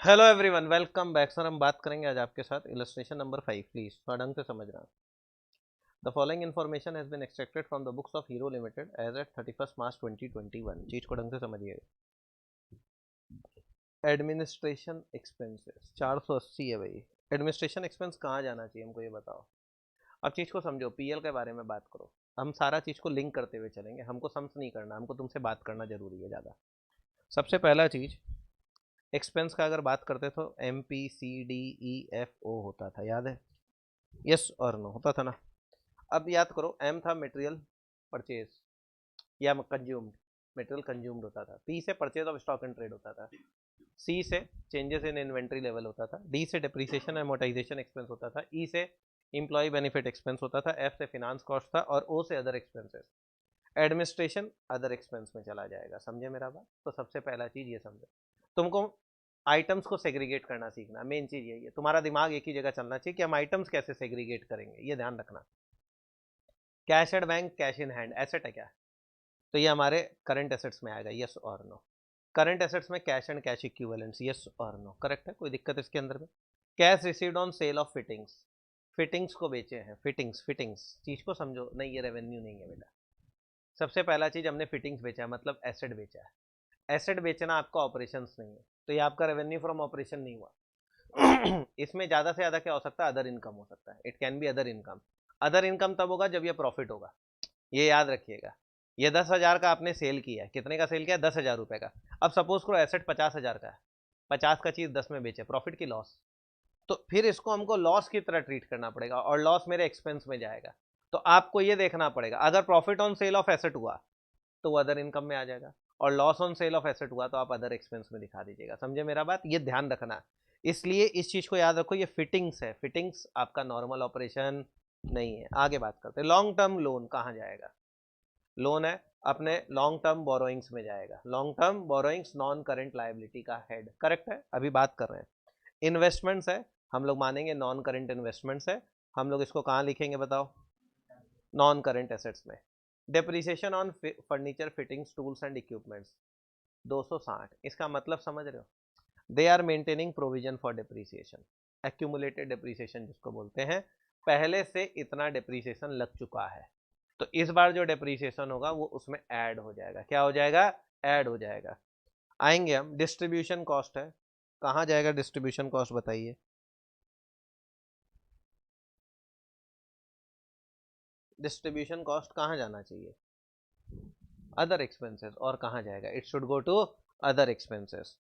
Hello everyone, welcome back sir. हम बात करेंगे आज आपके साथ इलस्ट्रेशन नंबर 5। प्लीज थोड़ा ढंग से समझना। The following information has been extracted from the books of Hero Limited as at 31 March 2021। चीज को ढंग से समझिए। एडमिनिस्ट्रेशन एक्सपेंसेस 480 है भाई। एडमिनिस्ट्रेशन एक्सपेंस कहाँ जाना चाहिए हमको ये बताओ। अब चीज को समझो, पीएल के बारे में बात करो। हम सारा चीज को लिंक करते हुए चलेंगे, हमको सम्स नहीं करना, हमको तुमसे बात करना जरूरी है ज़्यादा। सबसे पहला चीज, एक्सपेंस का अगर बात करते तो MPCDEFO होता था, याद है? यस और नो होता था ना। अब याद करो, एम था मटेरियल परचेज या कंज्यूम्ड, मटेरियल कंज्यूम्ड होता था। पी से purchase of stock and trade होता था। सी से चेंजेस इन इन्वेंट्री लेवल होता था। डी से डिप्रिसिएशन एमोटाइजेशन एक्सपेंस होता था। ई से इंप्लॉय बेनिफिट एक्सपेंस होता था। एफ से फिनांस कॉस्ट था। और ओ से other expenses. Administration other expense में चला जाएगा। समझे मेरा बात? तो सबसे पहला चीज ये समझो, तुमको आइटम्स को सेग्रीगेट करना सीखना। मेन चीज यही है, तुम्हारा दिमाग एक ही जगह चलना चाहिए कि हम आइटम्स कैसे सेग्रीगेट करेंगे, ये ध्यान रखना। Cash at bank, cash in hand asset है क्या? तो ये हमारे करंट एसेट्स में आएगा, यस और नो। करंट एसेट्स में cash and cash equivalents, yes और नो, करेक्ट है? कोई दिक्कत इसके अंदर में? Cash received on sale of fittings, fittings को बेचे हैं। फिटिंग्स, फिटिंग्स चीज को समझो। नहीं, ये रेवेन्यू नहीं है बेटा। सबसे पहला चीज, हमने फिटिंग्स बेचा है, मतलब एसेट बेचा है। एसेट बेचना आपका ऑपरेशंस नहीं है, तो ये आपका रेवेन्यू फ्रॉम ऑपरेशन नहीं हुआ। इसमें ज्यादा से ज्यादा क्या हो सकता है? अदर इनकम हो सकता है। It can be other income. Other income तब होगा जब ये प्रॉफिट होगा, ये याद रखिएगा। ये 10,000 का आपने सेल किया है, कितने का सेल किया? 10,000 रुपए का। अब सपोज करो एसेट 50,000 का है, 50 का चीज 10 में बेचे, प्रॉफिट की लॉस। तो फिर इसको हमको लॉस की तरह ट्रीट करना पड़ेगा और लॉस मेरे एक्सपेंस में जाएगा। तो आपको ये देखना पड़ेगा, अगर profit on sale of asset हुआ तो वो अदर इनकम में आ जाएगा, और loss on sale of asset हुआ तो आप अदर एक्सपेंस में दिखा दीजिएगा। समझे मेरा बात? ये ध्यान रखना। इसलिए इस चीज को याद रखो, ये फिटिंग्स है। फिटिंग्स आपका नॉर्मल ऑपरेशन नहीं है। आगे बात करते हैं। लॉन्ग टर्म लोन कहाँ जाएगा? लोन है अपने लॉन्ग टर्म बोरोइंग्स में जाएगा। Long term borrowings non current liability का हेड, करेक्ट है? अभी बात कर रहे हैं इन्वेस्टमेंट्स है, हम लोग मानेंगे नॉन करेंट इन्वेस्टमेंट्स है। हम लोग इसको कहाँ लिखेंगे बताओ? नॉन करेंट एसेट्स में। Depreciation on furniture, fittings, tools and equipments 260। इसका मतलब समझ रहे हो? They are maintaining provision for depreciation, accumulated depreciation जिसको बोलते हैं। पहले से इतना डेप्रिसिएशन लग चुका है, तो इस बार जो डेप्रिसिएशन होगा वो उसमें ऐड हो जाएगा। क्या हो जाएगा? ऐड हो जाएगा। आएंगे हम। डिस्ट्रीब्यूशन कॉस्ट है, कहाँ जाएगा डिस्ट्रीब्यूशन कॉस्ट बताइए? डिस्ट्रीब्यूशन कॉस्ट कहाँ जाना चाहिए? Other expenses. और कहाँ जाएगा? It should go to other expenses.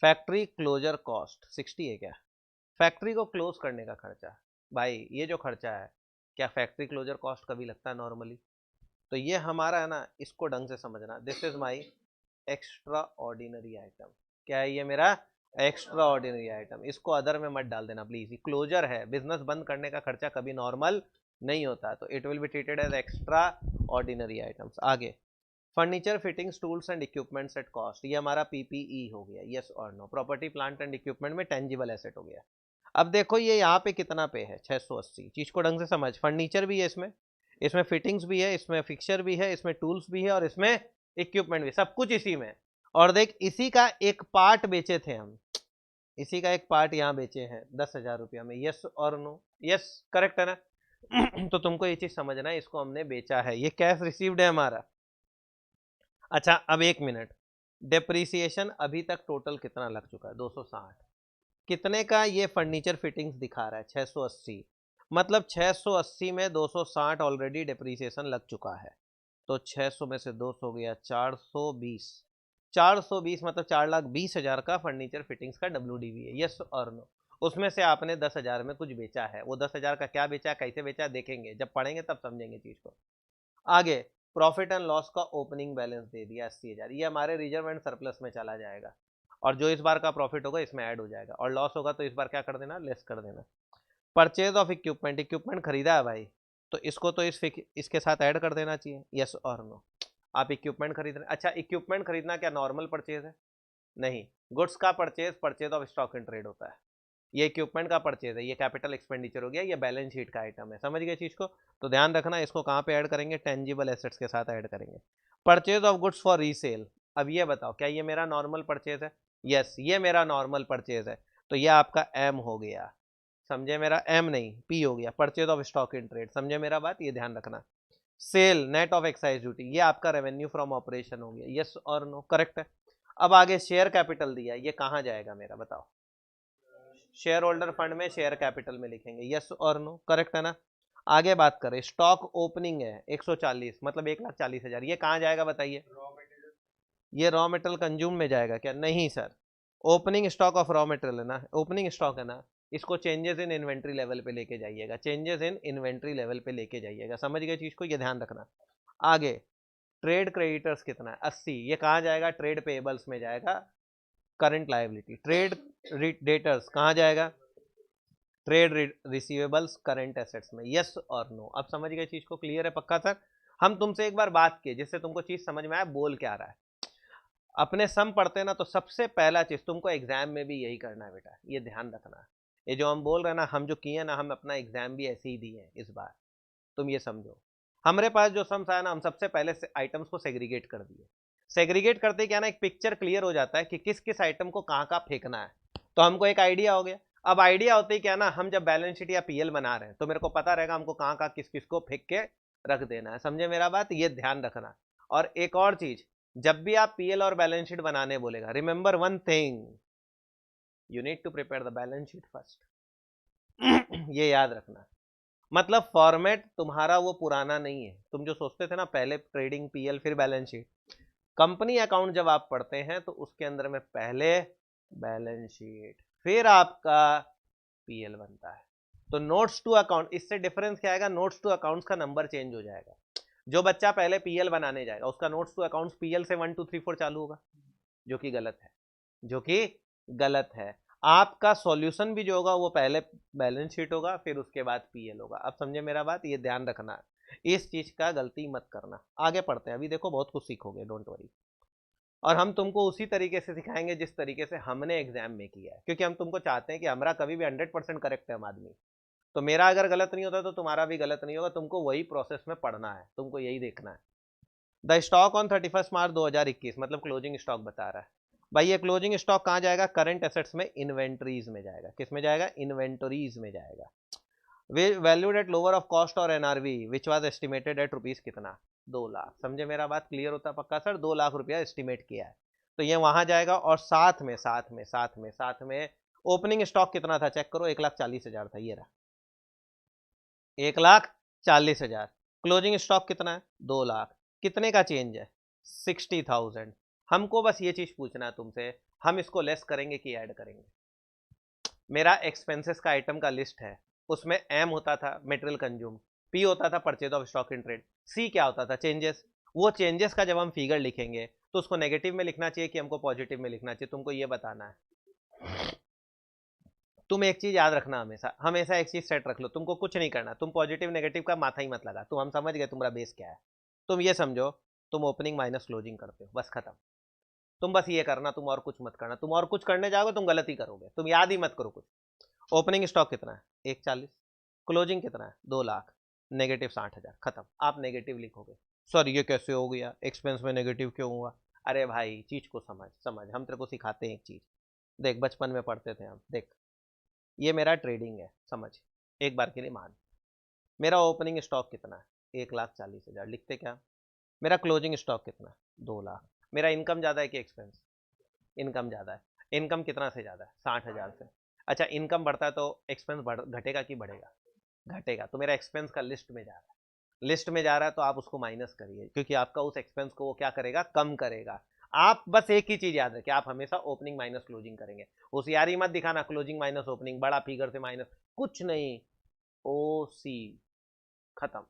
Factory closure cost 60 है क्या? फैक्ट्री को क्लोज करने का खर्चा। भाई ये जो खर्चा है, क्या फैक्ट्री क्लोजर कॉस्ट कभी लगता है नॉर्मली? तो ये हमारा है ना, इसको ढंग से समझना। This is my extra ordinary item. क्या है ये मेरा? Extra ordinary item. इसको अदर में मत डाल देना प्लीज। ये क्लोजर है, बिजनेस बंद करने का खर्चा कभी नॉर्मल नहीं होता, तो it will be treated as extra ordinary items. आगे, furniture, fittings, tools and equipments at cost, ये हमारा पीपीई हो गया, यस और no. Property plant and equipment में टेंजिबल एसेट हो गया। अब देखो ये यहाँ पे कितना पे है? 680। चीज को ढंग से समझ। फर्नीचर भी है इसमें, इसमें फिटिंग्स भी है, इसमें फिक्सचर भी है, इसमें टूल्स भी है, और इसमें इक्विपमेंट भी, सब कुछ इसी में। और देख, इसी का एक पार्ट बेचे थे हम, इसी का एक पार्ट यहाँ बेचे हैं 10,000 रुपया में, यस और नो? यस, करेक्ट है ना? तो तुमको ये चीज समझना है, इसको हमने बेचा है, ये कैश रिसीव्ड है हमारा। अच्छा अब एक मिनट, डेप्रीसिएशन अभी तक टोटल कितना लग चुका है? 260। कितने का ये फर्नीचर फिटिंग्स दिखा रहा है? 680। मतलब 680 में 260 ऑलरेडी डेप्रीसिएशन लग चुका है। तो 600 में से 200 गया, 420। 420 मतलब 4,20,000 का फर्नीचर फिटिंग्स का WDV है, यस और नो? उसमें से आपने 10,000 में कुछ बेचा है। वो 10,000 का क्या बेचा, कैसे बेचा, देखेंगे जब पढ़ेंगे तब समझेंगे चीज को। आगे, प्रॉफिट एंड लॉस का ओपनिंग बैलेंस दे दिया 80,000, ये हमारे रिजर्व एंड सरप्लस में चला जाएगा, और जो इस बार का प्रॉफिट होगा इसमें ऐड हो जाएगा, और लॉस होगा तो इस बार क्या कर देना? लेस कर देना। परचेज ऑफ इक्विपमेंट, इक्विपमेंट खरीदा है भाई, तो इसको तो इसके साथ ऐड कर देना चाहिए, यस और नो? आप इक्विपमेंट खरीद रहे हैं। अच्छा, इक्विपमेंट खरीदना क्या नॉर्मल परचेज है? नहीं, गुड्स का purchase purchase of stock in trade होता है। ये इक्विपमेंट का परचेज है, ये कैपिटल एक्सपेंडिचर हो गया, ये बैलेंस शीट का आइटम है। समझ गए चीज को? तो ध्यान रखना, इसको कहाँ पे ऐड करेंगे? टेंजिबल एसेट्स के साथ ऐड करेंगे। Purchase of goods for resale. अब ये बताओ, क्या ये मेरा नॉर्मल परचेज है? यस, ये मेरा नॉर्मल परचेज है। तो ये आपका एम हो गया, समझे मेरा, एम नहीं पी हो गया, purchase of stock in trade, समझे मेरा बात, ये ध्यान रखना। Sale net of excise duty, ये आपका रेवेन्यू फ्रॉम ऑपरेशन हो गया, यस और नो, करेक्ट है। अब आगे शेयर कैपिटल दिया, ये कहां जाएगा मेरा, बताओ, शेयर होल्डर फंड में, शेयर कैपिटल में लिखेंगे, यस और नो, करेक्ट है ना। आगे बात करें, स्टॉक ओपनिंग है 140, मतलब 1,40,000, ये कहां जाएगा बताइए, ये रॉ मेटेरियल कंज्यूम में जाएगा क्या, नहीं sir, opening stock of raw material है ना, ओपनिंग स्टॉक है ना, इसको चेंजेस इन इन्वेंट्री लेवल पे लेके जाइएगा, चेंजेस इन इन्वेंट्री लेवल पे लेके जाइएगा, समझ गए चीज को, ये ध्यान रखना। आगे ट्रेड क्रेडिटर्स कितना है 80, ये कहाँ जाएगा, ट्रेड पेएबल्स में जाएगा, करंट लायबिलिटी। ट्रेड डेटर्स कहाँ जाएगा, ट्रेड रिसीवेबल्स करंट एसेट्स में, यस और नो। अब समझ गए चीज को, क्लियर है पक्का सर। हम तुमसे एक बार बात किए जिससे तुमको चीज समझ में आया बोल क्या रहा है। अपने सम पढ़ते हैं ना, तो सबसे पहला चीज तुमको एग्जाम में भी यही करना है बेटा, ये ध्यान रखना। ये जो हम बोल रहे हैं ना, हम जो किए ना, हम अपना एग्जाम भी ऐसे ही दिए हैं इस बार, तुम ये समझो। हमारे पास जो सम्स आया ना, हम सबसे पहले आइटम्स को सेग्रीगेट कर दिए। सेग्रीगेट करते क्या ना, एक पिक्चर क्लियर हो जाता है कि किस किस आइटम को कहाँ कहाँ फेंकना है, तो हमको एक आइडिया हो गया। अब आइडिया होते ही क्या ना, हम जब बैलेंस शीट या पीएल बना रहे हैं तो मेरे को पता रहेगा हमको कहाँ कहाँ किस किस को फेंक के रख देना है, समझे मेरा बात, ये ध्यान रखना। और एक और चीज, जब भी आप पीएल और बैलेंस शीट बनाने बोलेगा, remember one thing, you need to prepare the balance sheet first. ये याद रखना, मतलब फॉर्मेट तुम्हारा वो पुराना नहीं है। तुम जो सोचते थे ना पहले ट्रेडिंग पीएल फिर बैलेंस शीट, कंपनी अकाउंट जब आप पढ़ते हैं तो उसके अंदर में पहले बैलेंस शीट फिर आपका पीएल बनता है। तो नोट्स टू अकाउंट, इससे डिफरेंस क्या आएगा, नोट्स टू अकाउंट्स का नंबर चेंज हो जाएगा। जो बच्चा पहले पीएल बनाने जाएगा उसका नोट्स टू अकाउंट्स पीएल से 1 2 3 4 चालू होगा, जो कि गलत है, जो कि गलत है। आपका सॉल्यूशन भी जो होगा वो पहले बैलेंस शीट होगा फिर उसके बाद पीएल होगा। अब समझे मेरा बात, ये ध्यान रखना है, इस चीज का गलती मत करना। आगे पढ़ते हैं, अभी देखो बहुत कुछ सीखोगे, डोंट वरी। और हम तुमको उसी तरीके से सिखाएंगे जिस तरीके से हमने एग्जाम में किया है, क्योंकि हम तुमको चाहते हैं कि हमारा कभी भी 100% करेक्ट है हम आदमी, तो मेरा अगर गलत नहीं होता तो तुम्हारा भी गलत नहीं होगा। तुमको वही प्रोसेस में पढ़ना है, तुमको यही देखना है। द स्टॉक ऑन 31 मार्च 2021, मतलब क्लोजिंग स्टॉक बता रहा है भाई। ये क्लोजिंग स्टॉक कहाँ जाएगा, करंट एसेट्स में, इन्वेंटरीज में जाएगा। किस में जाएगा, इन्वेंटरीज में जाएगा। Valued at lower of cost और NRV which was estimated at rupees कितना, 2 लाख। समझे मेरा बात, क्लियर होता पक्का सर, 2 लाख रुपया एस्टिमेट किया है, तो ये वहां जाएगा। और साथ में ओपनिंग स्टॉक कितना था चेक करो, 1,40,000 था, ये रहा 1,40,000। क्लोजिंग स्टॉक कितना है, 2 लाख। कितने का चेंज है, 60,000। हमको बस ये चीज पूछना है तुमसे, हम इसको लेस करेंगे कि ऐड करेंगे। मेरा एक्सपेंसेस का आइटम का लिस्ट है, उसमें एम होता था मेटेरियल कंज्यूम, पी होता था purchase of stock in trade, C क्या होता था, चेंजेस। वो चेंजेस का जब हम फिगर लिखेंगे तो उसको नेगेटिव में लिखना चाहिए कि हमको पॉजिटिव में लिखना चाहिए, तुमको ये बताना है। तुम एक चीज याद रखना, हमेशा हमेशा एक चीज सेट रख लो, तुमको कुछ नहीं करना, तुम पॉजिटिव नेगेटिव का माथा ही मत लगा, तुम, हम समझ गए तुम्हारा बेस क्या है। तुम ये समझो, तुम ओपनिंग माइनस क्लोजिंग करते हो, बस खत्म। तुम बस ये करना, तुम और कुछ मत करना। तुम और कुछ करने जाओगे तुम गलती करोगे, तुम याद ही मत करो कुछ। ओपनिंग स्टॉक कितना है, 1,40, क्लोजिंग कितना है, 2 लाख, नेगेटिव 60,000, खत्म। आप नेगेटिव लिखोगे, सर ये कैसे हो गया, एक्सपेंस में नेगेटिव क्यों हुआ। अरे भाई चीज को समझ, हम तेरे को सिखाते हैं एक चीज, देख बचपन में पढ़ते थे हम, देख ये मेरा ट्रेडिंग है, समझ, एक बार के लिए मान। मेरा ओपनिंग स्टॉक कितना है, 1,40,000, लिखते क्या। मेरा क्लोजिंग स्टॉक कितना है, 2 लाख। मेरा इनकम ज़्यादा है कि एक्सपेंस, इनकम ज़्यादा है। इनकम कितना से ज़्यादा है, 60,000 से। अच्छा इनकम बढ़ता है तो एक्सपेंस घटेगा कि बढ़ेगा, घटेगा। तो मेरा एक्सपेंस का लिस्ट में जा रहा है, लिस्ट में जा रहा है तो आप उसको माइनस करिए, क्योंकि आपका उस एक्सपेंस को वो क्या करेगा, कम करेगा। आप बस एक ही चीज याद रखिए, आप हमेशा ओपनिंग माइनस क्लोजिंग करेंगे। होशियारी मत दिखाना, क्लोजिंग माइनस ओपनिंग, बड़ा फिगर से माइनस, कुछ नहीं। ओ सी, खत्म।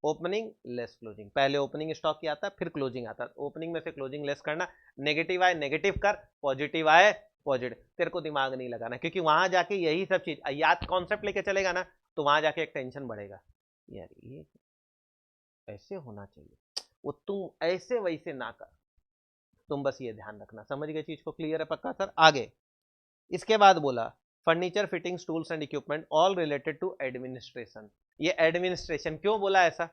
ओपनिंग लेस क्लोजिंग, पहले ओपनिंग स्टॉक की आता है फिर क्लोजिंग आता है, ओपनिंग में से क्लोजिंग लेस करना। नेगेटिव आए नेगेटिव कर, पॉजिटिव आए पॉजिटिव। तेरे को दिमाग नहीं लगाना, क्योंकि वहां जाके यही सब चीज याद कॉन्सेप्ट लेके चलेगा ना, तो वहां जाके एक टेंशन बढ़ेगा, यार ये ऐसे होना चाहिए, वो तुम ऐसे वैसे ना कर। तुम बस ये ध्यान रखना, समझ गए चीज को, क्लियर है पक्का सर। आगे इसके बाद बोला furniture fittings tools and equipment all related to administration. ये एडमिनिस्ट्रेशन क्यों बोला ऐसा,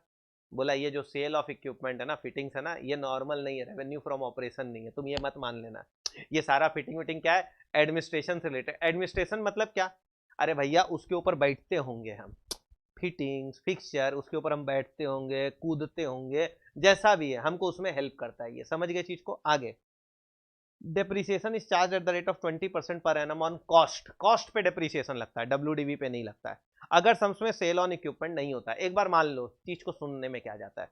बोला ये जो सेल ऑफ इक्विपमेंट है ना, फिटिंग्स है ना, ये नॉर्मल नहीं है, रेवेन्यू फ्रॉम ऑपरेशन नहीं है, तुम ये मत मान लेना। ये सारा फिटिंग विटिंग क्या है, एडमिनिस्ट्रेशन से रिलेटेड। एडमिनिस्ट्रेशन मतलब क्या, अरे भैया उसके ऊपर बैठते होंगे हम, फिटिंग्स फिक्सचर, उसके ऊपर हम बैठते होंगे, कूदते होंगे, जैसा भी है हमको उसमें हेल्प करता है ये, समझ गए चीज को। आगे, depreciation is charge at the rate of 20% per annum on cost. Cost पे डेप्रिसिएशन लगता है, डब्ल्यूडीवी पे नहीं लगता है। अगर सम्स में सेल ऑन इक्विपमेंट नहीं होता, एक बार मान लो, चीज को सुनने में क्या जाता है,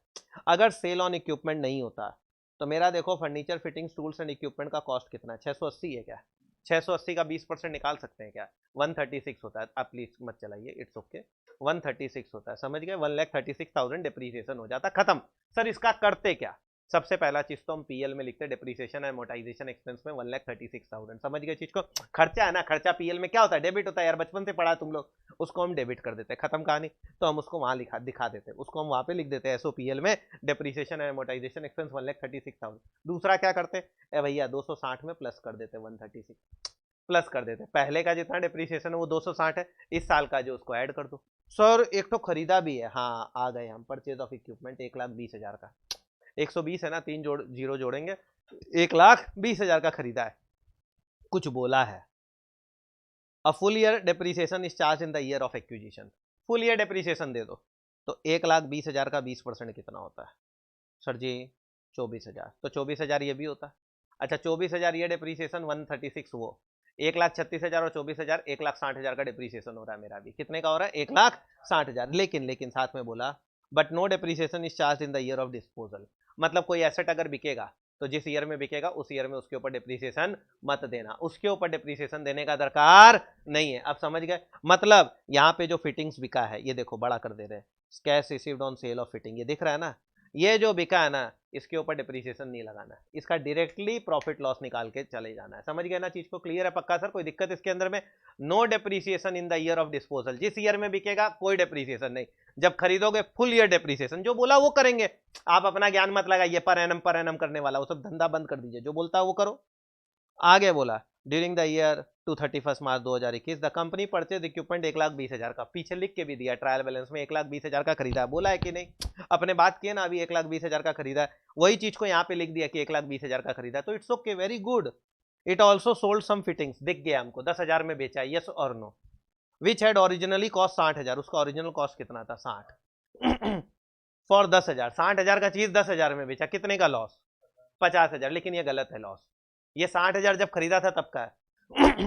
अगर सेल ऑन इक्विपमेंट नहीं होता तो मेरा देखो furniture fittings tools and equipment का कॉस्ट कितना है, 680 है क्या, 680 का 20% निकाल सकते हैं क्या, 136 होता है। आप प्लीज मत चलाइए, इट्स ओके, 136 होता है, समझ गए, 1,36,000 डेप्रिसिएशन हो जाता, खत्म। सर इसका करते क्या, सबसे पहला चीज तो हम पीएल में लिखते हैं डेप्रिसिएशन एंड अमोर्टाइजेशन एक्सपेंस में 1,36,000, समझ गए चीज को। खर्चा है ना, खर्चा पीएल में क्या होता है, डेबिट होता है यार, बचपन से पढ़ा तुम लोग, उसको हम डेबिट कर देते हैं, खत्म कहानी। तो हम उसको वहां दिखा देते हैं, उसको हम वहां पे लिख देते हैं एसओपीएल में, डेप्रिसिएशन एंड अमोर्टाइजेशन एक्सपेंस 1,36,000। दूसरा क्या करते हैं भैया, 260 में प्लस कर देते हैं, 136 प्लस कर देते हैं, पहले का जितना डेप्रिसिएशन है वो 260 है, इस साल का जो उसको ऐड कर दो। सर एक तो खरीदा भी है, हाँ आ गए हम, परचेज ऑफ इक्विपमेंट 1,20,000 का, 120 है ना, 3 जीरो जोड़ेंगे, 1,20,000 का खरीदा है, कुछ बोला है। A full year depreciation is charge in the year of acquisition, full year depreciation दे दो, तो 1,20,000 का 20% कितना होता है सर जी, 24,000, तो 24,000 ये भी होता है। अच्छा 24,000 ये डेप्रिसिएशन, 136 वो, 1,36,000 और 24,000, 1,60,000 का डेप्रिसिएशन हो रहा है मेरा भी, कितने का हो रहा है, 1,60,000। लेकिन साथ में बोला but no depreciation is charge in the year of disposal, मतलब कोई एसेट अगर बिकेगा तो जिस ईयर में बिकेगा उस ईयर में उसके ऊपर डेप्रिसिएशन मत देना, उसके ऊपर डेप्रिसिएशन देने का दरकार नहीं है। अब समझ गए, मतलब यहाँ पे जो फिटिंग्स बिका है, ये देखो बड़ा कर दे रहे हैं, cash received on sale of fitting, ये दिख रहा है ना, ये जो बिका है ना, इसके ऊपर डिप्रिसिएशन नहीं लगाना है, इसका डायरेक्टली प्रॉफिट लॉस निकाल के चले जाना है, समझ गए ना चीज को, क्लियर है पक्का सर, कोई दिक्कत इसके अंदर में। No depreciation in the year of disposal, जिस ईयर में बिकेगा कोई डेप्रिसिएशन नहीं, जब खरीदोगे फुल ईयर डेप्रिसिएशन, जो बोला वो करेंगे, आप अपना ज्ञान मत लगाइए पर एनम करने वाला, वो सब धंधा बंद कर दीजिए, जो बोलता है वो करो। आगे बोला, during the year to 31 March 2021 the company purchase equipment 1,20,000 का, पीछे लिख के भी दिया ट्रायल बैलेंस में, 1,20,000 का खरीदा, बोला है कि नहीं, अपने बात किए ना, अभी 1,20,000 का खरीदा, वही चीज को यहाँ पे लिख दिया कि 1,20,000 का खरीदा, तो it's okay, very good. It also sold some fittings, दिख गया हमको, 10,000 में बेचा, यस और no, which had originally cost 60,000, उसका ओरिजिनल कॉस्ट कितना था, 60 फॉर 10,000, 60,000 का चीज 10,000 में बेचा, कितने का लॉस, 50,000, लेकिन ये गलत है लॉस, ये 60,000 जब खरीदा था तब का है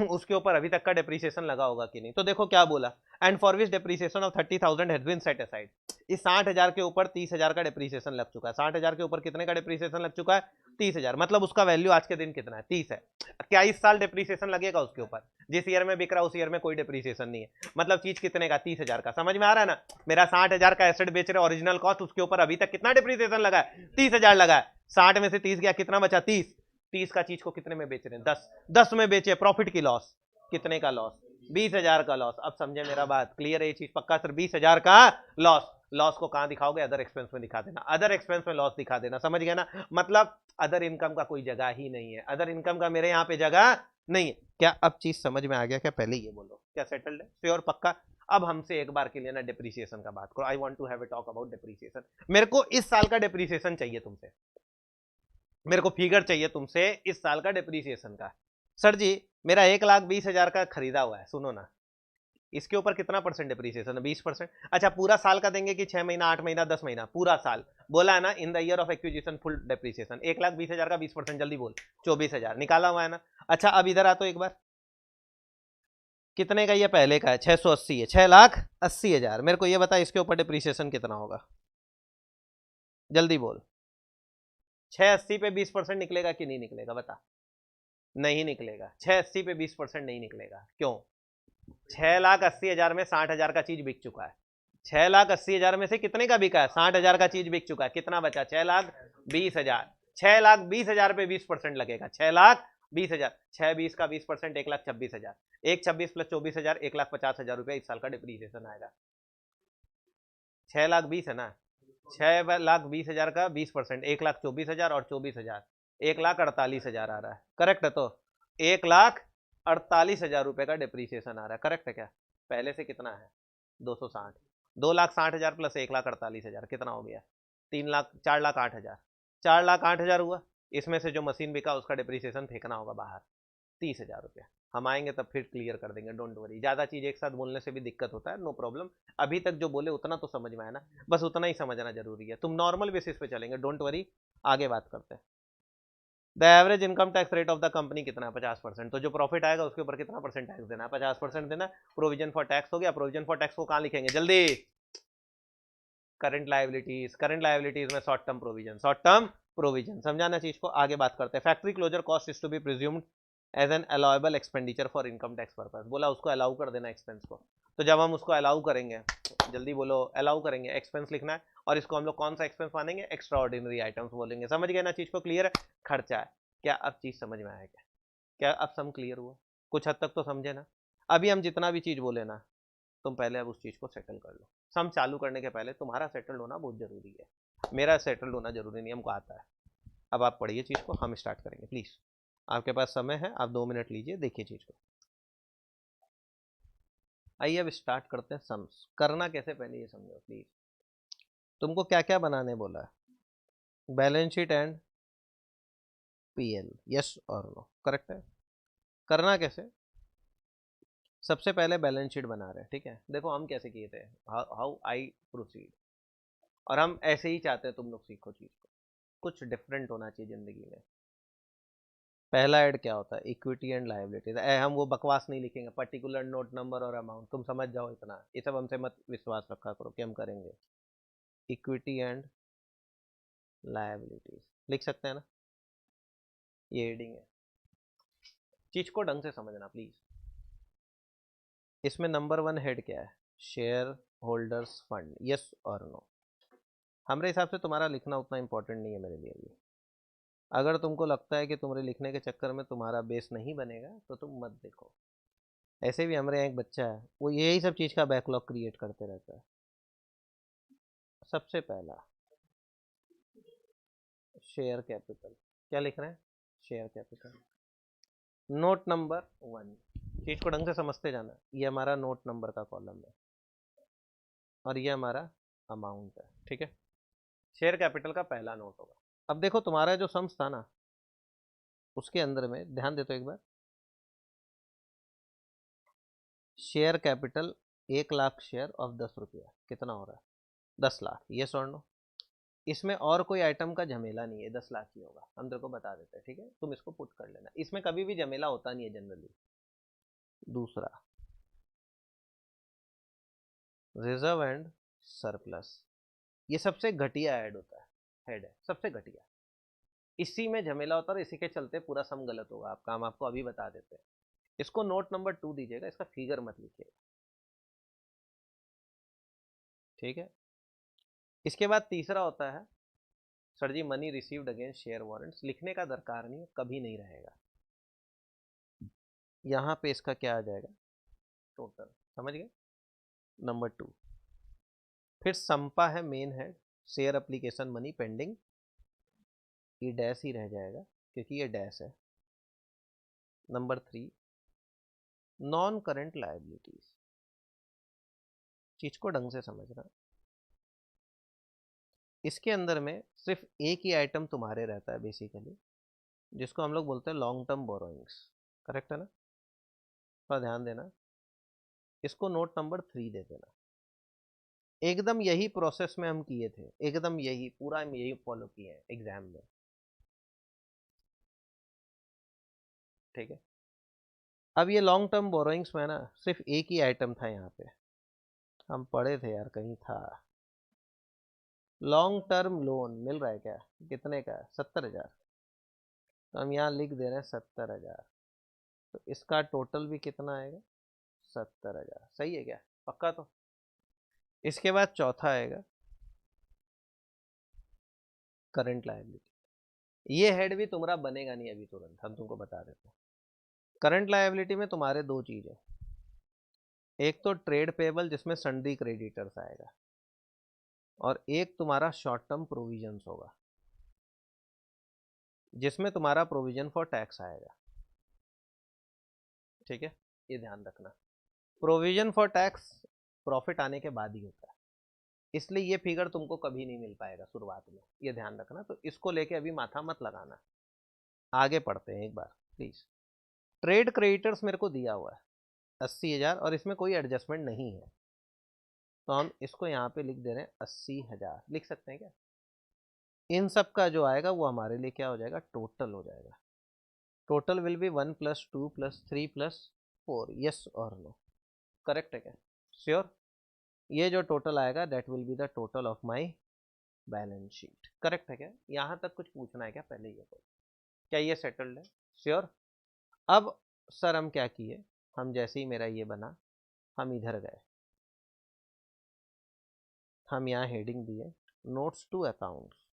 उसके ऊपर अभी तक का डेप्रिसिएशन लगा होगा कि नहीं, तो देखो क्या बोला, and for which depreciation of 30,000 has been set aside, इस 60,000 के ऊपर 30,000 का डेप्रिसिएशन लग चुका है, 60,000 के ऊपर कितने का डेप्रिसिएशन लग चुका है, 30,000, मतलब उसका वैल्यू आज के दिन कितना है, 30 है। क्या इस साल डेप्रिसिएशन लगेगा उसके ऊपर, जिस ईयर में बिक रहा है उस ईयर में कोई डेप्रिसिएशन नहीं है, मतलब चीज कितने का, 30,000 का, समझ में आ रहा है ना, मेरा 60,000 का एसेट बेच रहे ओरिजिनल कॉस्ट, उसके ऊपर अभी तक कितना डेप्रिसिएशन लगा है, 30,000 लगा है, 60 में से 30 गया, कितना बचा, 30 का चीज को कितने में बेच रहे हैं, 10 में बेचे, प्रॉफिट की लॉस, कितने का लॉस, 20,000 का लॉस। अब समझे मेरा बात, क्लियर है ये चीज पक्का सर, 20,000 का लॉस, लॉस को कहां दिखाओगे, अदर एक्सपेंस में दिखा देना, अदर एक्सपेंस में लॉस दिखा देना, समझ गया ना, मतलब अदर इनकम का कोई जगह ही नहीं है, अदर इनकम का मेरे यहाँ पे जगह नहीं है। क्या अब चीज समझ में आ गया क्या, पहले ये बोलो, क्या सेटल्ड है, श्योर पक्का। अब हमसे एक बार के लिए ना डेप्रिसिएशन का बात करो, I want to have a talk about depreciation, मेरे को इस साल का डेप्रिसिएशन चाहिए तुमसे, मेरे को फिगर चाहिए तुमसे इस साल का डेप्रिसिएशन का। सर जी मेरा 1,20,000 का खरीदा हुआ है, सुनो ना, इसके ऊपर कितना परसेंट डेप्रिसिएशन है, 20%। अच्छा पूरा साल का देंगे कि 6 महीना 8 महीना 10 महीना, पूरा साल, बोला है ना, इन the year of acquisition full depreciation, 1,20,000 का 20% जल्दी बोल, 24,000 निकाला हुआ है ना। अच्छा अब इधर आ तो एक बार, कितने का ये पहले का है, 680 है, 6,80,000, मेरे को ये बता इसके ऊपर डेप्रिसिएशन कितना होगा, जल्दी बोल, 680 पे 20% निकलेगा कि नहीं निकलेगा, बता, नहीं निकलेगा, 680 पे 20% नहीं निकलेगा, क्यों, 6,80,000 में 60,000 का चीज बिक चुका है, 6,80,000 में से कितने का बिका है, 60,000 का चीज बिक चुका है, कितना बचा, 6,20,000, 6,20,000 पे 20% लगेगा, 6,20,000, 6,20 का 20%, 1,26,000, 1,26 प्लस 24,000, 1,50,000 रुपया इस साल का डिप्रीसिएशन आएगा, 6,20,000 है ना, 6,20,000 का 20%, 1,24,000 और 24,000, 1,48,000 आ रहा है, करेक्ट है, तो 1,48,000 रुपए का डिप्रीसिएशन आ रहा है, करेक्ट है क्या, पहले से कितना है 260, 2,60,000 प्लस 1,48,000 कितना हो गया, 3 लाख, 4,08,000, 4,08,000 हुआ, इसमें से जो मशीन बिका उसका डिप्रिसिएशन फेंकना होगा बाहर, 30,000 रुपया। हम आएंगे तब फिर क्लियर कर देंगे, डोंट वरी। ज़्यादा चीज़ एक साथ बोलने से भी दिक्कत होता है, नो प्रॉब्लम। अभी तक जो बोले उतना तो समझ में आया ना, बस उतना ही समझना जरूरी है। तुम नॉर्मल बेसिस पे चलेंगे, डोंट वरी, आगे बात करते हैं। The average income tax rate of the company कितना है? 50%। तो जो प्रॉफिट आएगा उसके ऊपर कितना परसेंट टैक्स देना है? 50% देना। प्रोविजन फॉर टैक्स हो गया। प्रोविजन फॉर टैक्स को कहाँ लिखेंगे जल्दी? Current liabilities. करंट लायबिलिटीज में short term provision, short term provision. समझाना चीज को, आगे बात करते हैं। Factory closure cost is to be presumed as an allowable expenditure for income tax purpose. बोला उसको अलाउ कर देना एक्सपेंस को। तो जब हम उसको अलाउ करेंगे, जल्दी बोलो, अलाउ करेंगे, एक्सपेंस लिखना है। और इसको हम लोग कौन सा एक्सपेंस मानेंगे? एक्स्ट्रा ऑर्डिनरी आइटम्स बोलेंगे। समझ गए ना चीज को? क्लियर है? खर्चा है। क्या अब चीज समझ में आया? क्या अब सम क्लियर हुआ? कुछ हद तक तो समझे ना? अभी हम जितना भी चीज बोले ना, तुम पहले अब उस चीज को सेटल कर लो। सम चालू करने के पहले तुम्हारा सेटल होना बहुत जरूरी है, मेरा सेटल होना जरूरी नहीं, हमको आता है। अब आप पढ़िए चीज को, हम स्टार्ट करेंगे प्लीज। आपके पास समय है, आप 2 मिनट लीजिए, देखिए चीज को। आइए अब स्टार्ट करते हैं सम्स। करना कैसे पहले ये समझो प्लीज। तुमको क्या क्या बनाने बोला है? Balance sheet and PL, yes और नो? करेक्ट है। करना कैसे? सबसे पहले बैलेंस शीट बना रहे हैं, ठीक है। देखो हम कैसे किए थे, हाउ आई प्रोसीड। और हम ऐसे ही चाहते हैं तुम लोग सीखो चीज को, कुछ डिफरेंट होना चाहिए जिंदगी में। पहला ऐड क्या होता है? Equity and liabilities. हम वो बकवास नहीं लिखेंगे, पर्टिकुलर नोट नंबर और अमाउंट, तुम समझ जाओ इतना। ये सब हमसे मत विश्वास रखा करो कि हम करेंगे। इक्विटी एंड लायबिलिटीज लिख सकते हैं ना, ये हेडिंग है। चीज को ढंग से समझना प्लीज। इसमें नंबर 1 हेड क्या है? शेयर होल्डर्स फंड, यस और नो? हमारे हिसाब से तुम्हारा लिखना उतना इंपॉर्टेंट नहीं है मेरे लिए अभी। अगर तुमको लगता है कि तुम्हारे लिखने के चक्कर में तुम्हारा बेस नहीं बनेगा तो तुम मत देखो। ऐसे भी हमारे यहाँ एक बच्चा है, वो यही सब चीज़ का बैकलॉग क्रिएट करते रहता है। सबसे पहला शेयर कैपिटल, क्या लिख रहे हैं? Share capital. नोट नंबर 1, चीज को ढंग से समझते जाना। ये हमारा नोट नंबर का कॉलम है और ये हमारा अमाउंट है, ठीक है। शेयर कैपिटल का पहला नोट होगा। अब देखो तुम्हारा जो सम्स था ना, उसके अंदर में ध्यान दे तो एक बार। Share capital 1 lakh share of 10 रुपया, कितना हो रहा है? 10 लाख, ये और नो? इसमें और कोई आइटम का झमेला नहीं है, 10 लाख ही होगा, हम तेरे को बता देते हैं, ठीक है। तुम इसको पुट कर लेना, इसमें कभी भी झमेला होता नहीं है जनरली। दूसरा, रिजर्व एंड सरप्लस, ये सबसे घटिया ऐड होता है, हेड है सबसे घटिया। इसी में झमेला होता है और इसी के चलते पूरा सम गलत होगा आपका, हम आपको अभी बता देते हैं। इसको नोट नंबर 2 दीजिएगा, इसका फिगर मत लिखिएगा, ठीक है। इसके बाद तीसरा होता है, sir ji money received against share warrants, लिखने का दरकार नहीं है, कभी नहीं रहेगा। यहाँ पे इसका क्या आ जाएगा? टोटल, समझ गए? नंबर 2। फिर संपा है main head, share application money pending, ये डैश ही रह जाएगा क्योंकि ये डैश है। Number 3, non current liabilities. चीज को ढंग से समझना, इसके अंदर में सिर्फ एक ही आइटम तुम्हारे रहता है बेसिकली, जिसको हम लोग बोलते हैं लॉन्ग टर्म बोरोइंग्स, करेक्ट है ना? थोड़ा ध्यान देना, इसको नोट नंबर 3 दे देना। एकदम यही प्रोसेस में हम किए थे, एकदम यही पूरा हम यही फॉलो किए हैं एग्जाम में, ठीक है। अब ये लॉन्ग टर्म बोरोइंग्स में ना सिर्फ एक ही आइटम था, यहाँ पे हम पढ़े थे यार, कहीं था। लॉन्ग टर्म लोन मिल रहा है क्या? कितने का है? 70,000। तो हम यहाँ लिख दे रहे हैं 70,000। तो इसका टोटल भी कितना आएगा? 70,000। सही है क्या? पक्का? तो इसके बाद चौथा आएगा करंट लायबिलिटी। ये हेड भी तुम्हारा बनेगा नहीं अभी तुरंत, हम तुमको बता देते हैं। करंट लायबिलिटी में तुम्हारे 2 चीज है, एक तो ट्रेड पेबल जिसमें सन्ड्री क्रेडिटर्स आएगा, और एक तुम्हारा शॉर्ट टर्म प्रोविजंस होगा जिसमें तुम्हारा प्रोविजन फॉर टैक्स आएगा, ठीक है। ये ध्यान रखना, प्रोविजन फॉर टैक्स प्रॉफिट आने के बाद ही होता है, इसलिए ये फिगर तुमको कभी नहीं मिल पाएगा शुरुआत में, ये ध्यान रखना। तो इसको लेके अभी माथा मत लगाना, आगे पढ़ते हैं एक बार प्लीज। ट्रेड क्रेडिटर्स मेरे को दिया हुआ है 80,000 और इसमें कोई एडजस्टमेंट नहीं है, तो हम इसको यहाँ पे लिख दे रहे हैं 80,000, लिख सकते हैं क्या। इन सब का जो आएगा वो हमारे लिए क्या हो जाएगा, टोटल हो जाएगा। टोटल विल बी 1 + 2 + 3 + 4, यस और नो, करेक्ट है क्या, श्योर। ये जो टोटल आएगा that will be the total of my balance sheet, correct है क्या। यहाँ तक कुछ पूछना है क्या पहले ये को, क्या ये सेटल्ड है, श्योर। अब सर हम क्या किए, हम जैसे ही मेरा ये बना हम इधर गए, हम यहाँ हेडिंग दिए नोट्स टू अकाउंट्स।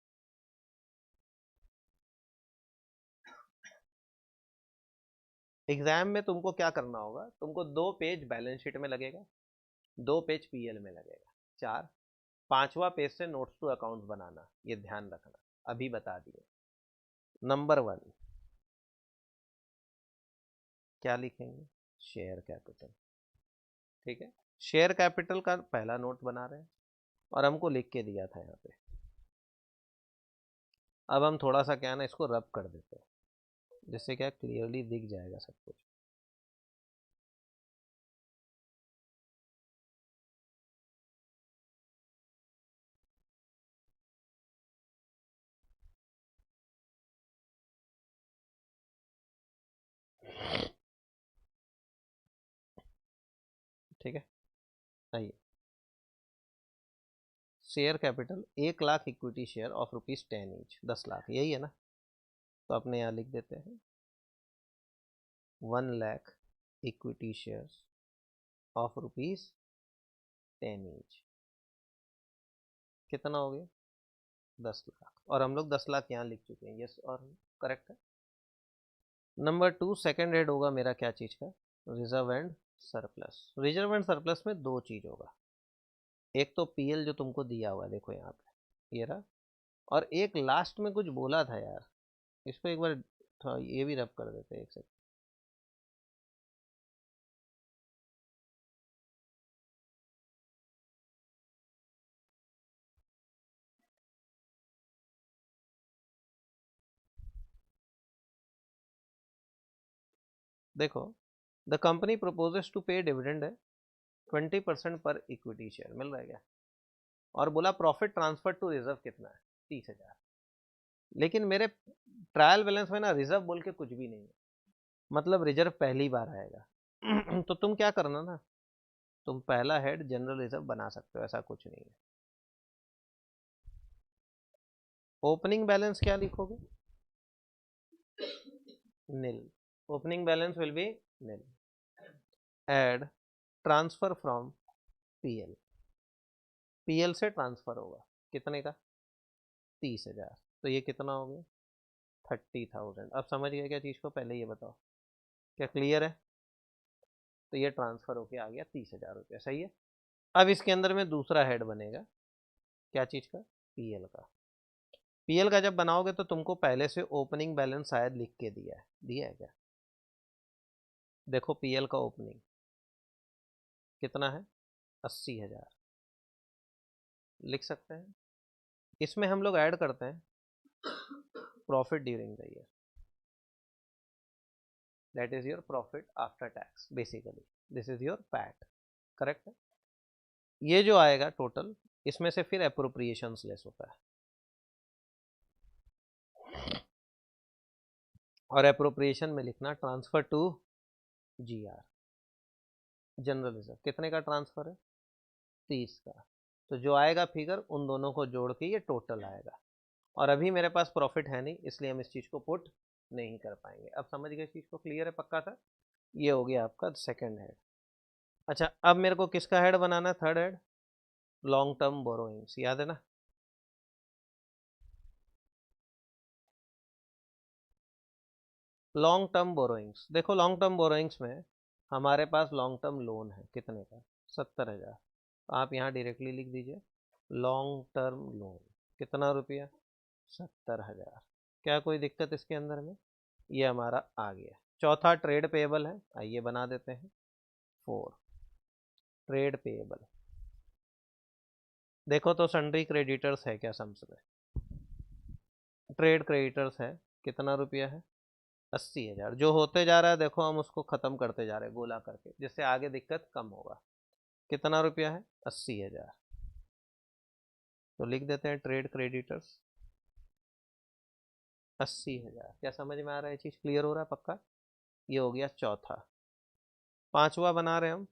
एग्जाम में तुमको क्या करना होगा, तुमको 2 पेज बैलेंस शीट में लगेगा, 2 पेज पीएल में लगेगा, 4, 5वां पेज से नोट्स टू अकाउंट्स बनाना, ये ध्यान रखना, अभी बता दिए। नंबर 1 क्या लिखेंगे, शेयर कैपिटल, ठीक है। शेयर कैपिटल का पहला नोट बना रहे हैं और हमको लिख के दिया था यहाँ पे। अब हम थोड़ा सा क्या ना इसको रब कर देते हैं, जिससे क्या क्लियरली दिख जाएगा सब कुछ। ठीक है, आइए। Share capital 1 lakh equity share of ₹10 each, 10 lakh, यही है ना। तो अपने यहाँ लिख देते हैं 1 lakh equity shares of ₹10 each, कितना हो गया 10 लाख, और हम लोग 10 लाख यहाँ लिख चुके हैं, यस और करेक्ट है। नंबर 2 सेकंड हेड होगा मेरा क्या चीज़ का, reserve and surplus. Reserve and surplus में 2 चीज़ होगा, एक तो पीएल जो तुमको दिया हुआ है देखो यहाँ पे ये रहा, और एक लास्ट में कुछ बोला था यार, इसको एक बार थोड़ा ये भी रब कर देते हैं एक सेकंड। देखो द कंपनी प्रपोजेस टू पे डिविडेंड है 20% पर इक्विटी शेयर, मिल रहा है क्या, और बोला प्रॉफिट ट्रांसफर टू रिजर्व कितना है 30,000, लेकिन मेरे ट्रायल बैलेंस में ना रिजर्व बोल के कुछ भी नहीं है, मतलब रिजर्व पहली बार आएगा तो तुम क्या करना ना, तुम पहला हेड जनरल रिजर्व बना सकते हो, ऐसा कुछ नहीं है। ओपनिंग बैलेंस क्या लिखोगे, nil, opening balance will be nil. Add transfer from PL, PL से ट्रांसफर होगा कितने का 30,000, तो ये कितना हो गया 30,000। अब समझ गए क्या चीज़ को, पहले ये बताओ क्या क्लियर है। तो ये ट्रांसफर होके आ गया 30,000 रुपया, सही है। अब इसके अंदर में दूसरा हेड बनेगा क्या चीज़ का, पीएल का। पीएल का जब बनाओगे तो तुमको पहले से ओपनिंग बैलेंस शायद लिख के दिया है क्या, देखो पीएल का ओपनिंग कितना है 80,000, लिख सकते हैं। इसमें हम लोग ऐड करते हैं profit during the year, that is your profit after tax, basically this is your PAT, correct है। ये जो आएगा टोटल, इसमें से फिर एप्रोप्रिएशंस लेस होता है, और एप्रोप्रिएशन में लिखना transfer to GR, general reserve, कितने का ट्रांसफर है 30 का। तो जो आएगा फिगर उन दोनों को जोड़ के ये टोटल आएगा, और अभी मेरे पास प्रॉफिट है नहीं इसलिए हम इस चीज़ को पुट नहीं कर पाएंगे। अब समझ गए चीज़ को, क्लियर है पक्का था। ये हो गया आपका सेकंड हेड। अच्छा अब मेरे को किसका हेड बनाना है, third head, long term borrowings, याद है ना। लॉन्ग टर्म बोरोइंग्स, देखो लॉन्ग टर्म बोरोइंग्स में हमारे पास लॉन्ग टर्म लोन है कितने का 70,000, आप यहाँ डायरेक्टली लिख दीजिए लॉन्ग टर्म लोन कितना रुपया 70,000। क्या कोई दिक्कत इसके अंदर में, ये हमारा आ गया। चौथा ट्रेड पेएबल है, आइए बना देते हैं 4 ट्रेड पेएबल। देखो तो सन्ड्री क्रेडिटर्स है क्या सम्स में, ट्रेड क्रेडिटर्स है कितना रुपया है 80,000 जो होते जा रहा है, देखो हम उसको खत्म करते जा रहे हैं गोला करके, जिससे आगे दिक्कत कम होगा। कितना रुपया है? 80,000। तो लिख देते हैं ट्रेड क्रेडिटर्स 80,000। क्या समझ में आ रहा है? चीज क्लियर हो रहा है पक्का? ये हो गया चौथा। पांचवा बना रहे हम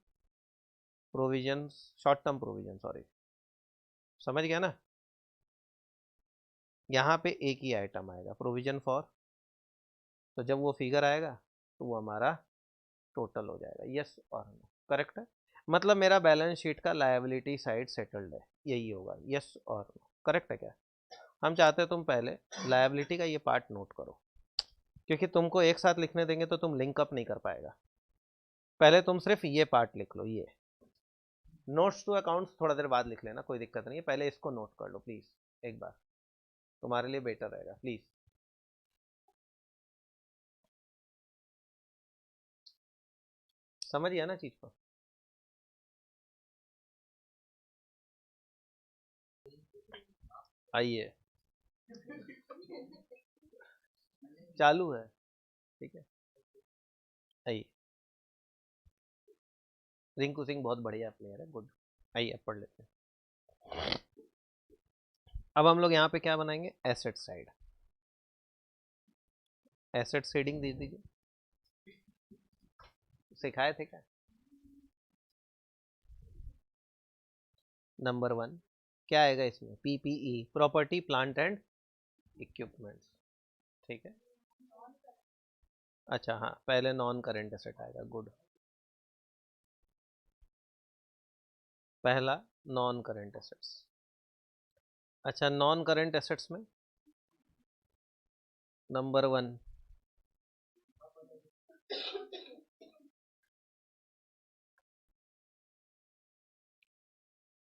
provision, short term provision, sorry, समझ गया ना? यहाँ पे एक ही आइटम आएगा, प्रोविजन फॉर, तो जब वो फिगर आएगा तो वो हमारा टोटल हो जाएगा। यस और नो? करेक्ट है। मतलब मेरा बैलेंस शीट का लायबिलिटी साइड सेटल्ड है, यही होगा। यस और नो? करेक्ट है क्या? हम चाहते हैं तुम पहले लायबिलिटी का ये पार्ट नोट करो, क्योंकि तुमको एक साथ लिखने देंगे तो तुम लिंक अप नहीं कर पाएगा। पहले तुम सिर्फ ये पार्ट लिख लो, ये नोट्स टू अकाउंट्स थोड़ा देर बाद लिख लेना, कोई दिक्कत नहीं है, पहले इसको नोट कर लो प्लीज एक बार, तुम्हारे लिए बेटर रहेगा प्लीज। समझ गया ना चीज को? आइए, चालू है, ठीक है, आइए। रिंकू सिंह बहुत बढ़िया प्लेयर है, गुड। आइए पढ़ लेते हैं। अब हम लोग यहाँ पे क्या बनाएंगे? एसेट साइड, एसेट शेडिंग दे दीजिए, सिखाए थे क्या? नंबर 1 क्या आएगा इसमें? PPE, property plant and equipments, ठीक है। अच्छा हाँ, पहले नॉन करेंट एसेट आएगा, गुड। पहला नॉन करेंट एसेट्स। अच्छा, नॉन करेंट एसेट्स में number 1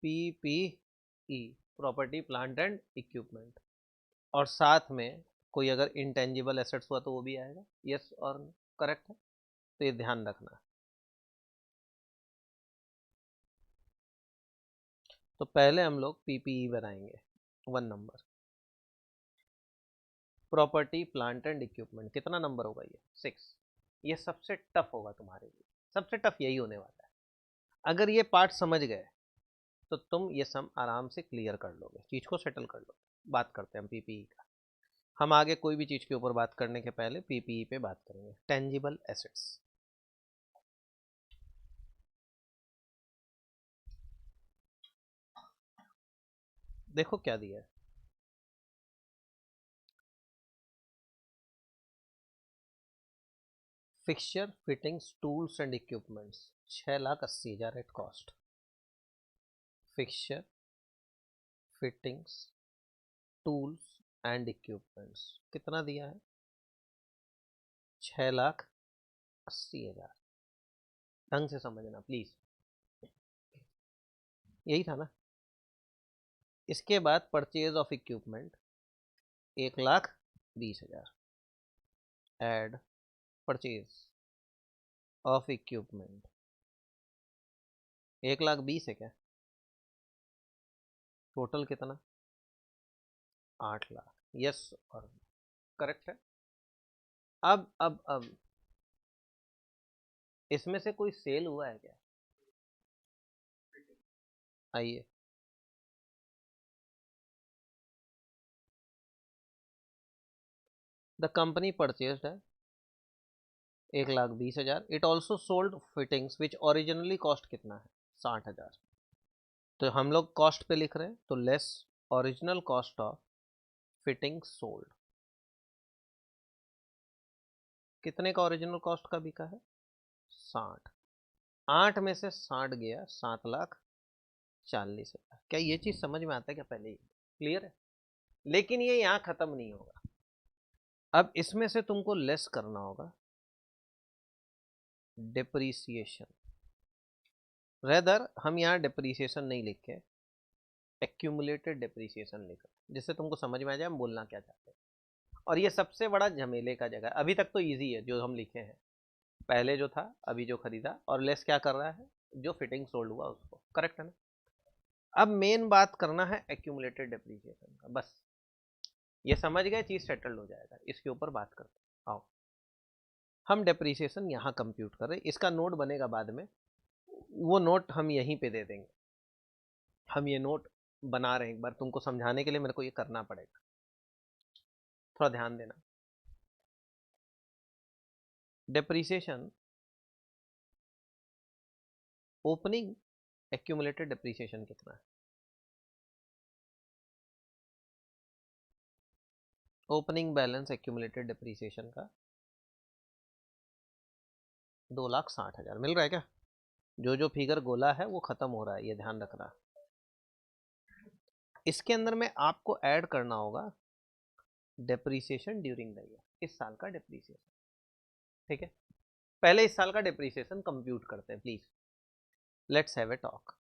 PPE, property plant and equipment, और साथ में कोई अगर इंटेंजिबल एसेट्स हुआ तो वो भी आएगा। यस और नो? करेक्ट है, तो ये ध्यान रखना। तो पहले हम लोग पीपीई बनाएंगे 1 number, property plant and equipment. कितना नंबर होगा ये? 6। ये सबसे टफ होगा तुम्हारे लिए, सबसे टफ यही होने वाला है। अगर ये पार्ट समझ गए तो तुम ये सम आराम से क्लियर कर लोगे, चीज को सेटल कर लोगे। बात करते हैं हम पीपीई का। हम आगे कोई भी चीज के ऊपर बात करने के पहले पीपीई पे बात करेंगे, टेंजिबल एसेट्स। देखो क्या दिया है, fixture fittings tools and equipments 6,80,000 at cost. Fixture fittings tools and equipments कितना दिया है? 6,80,000। ढंग से समझना प्लीज, यही था ना? इसके बाद purchase of equipment 1,20,000, add purchase of equipment 1,20,000 है क्या? टोटल कितना? 8,00,000। यस और करेक्ट है। अब इसमें से कोई सेल हुआ है क्या? आइए, द कंपनी परचेज्ड है 1,20,000। It also sold fittings which originally cost कितना है? 60,000। तो हम लोग कॉस्ट पे लिख रहे हैं, तो less original cost of fitting sold. कितने का ओरिजिनल कॉस्ट का बिका है? 60। 8 में से 60 गया, 7,40,000। क्या ये चीज समझ में आता है क्या? पहले ही क्लियर है, लेकिन ये यहाँ खत्म नहीं होगा। अब इसमें से तुमको लेस करना होगा डिप्रीसिएशन। रेदर हम यहाँ डिप्रीसिएशन नहीं लिख के एक्यूमुलेटेड डिप्रीसिएशन लिख रहे हैं, जिससे तुमको समझ में आ जाए हम बोलना क्या चाहते हैं। और ये सबसे बड़ा झमेले का जगह, अभी तक तो इजी है जो हम लिखे हैं, पहले जो था, अभी जो खरीदा, और लेस क्या कर रहा है? जो फिटिंग सोल्ड हुआ उसको। करेक्ट है ना? अब मेन बात करना है एक्यूमुलेटेड डिप्रीसिएशन का, बस ये समझ गए, चीज सेटल्ड हो जाएगा। इसके ऊपर बात करते हैं, आओ। हम डेप्रीसिएशन यहाँ कंप्यूट कर रहे हैं, इसका नोट बनेगा बाद में, वो नोट हम यहीं पे दे देंगे। हम ये नोट बना रहे हैं, एक बार तुमको समझाने के लिए मेरे को ये करना पड़ेगा, थोड़ा ध्यान देना। डेप्रीसिएशन, ओपनिंग एक्यूमुलेटेड डेप्रीसिएशन कितना है? ओपनिंग बैलेंस एक्यूमुलेटेड डेप्रीसिएशन का 2,60,000 मिल रहा है क्या? जो जो फिगर गोला है वो खत्म हो रहा है, ये ध्यान रखना। इसके अंदर में आपको ऐड करना होगा डेप्रीसिएशन ड्यूरिंग द ईयर, इस साल का डेप्रीसिएशन, ठीक है। पहले इस साल का डेप्रीसिएशन कंप्यूट करते हैं please, let's have a talk.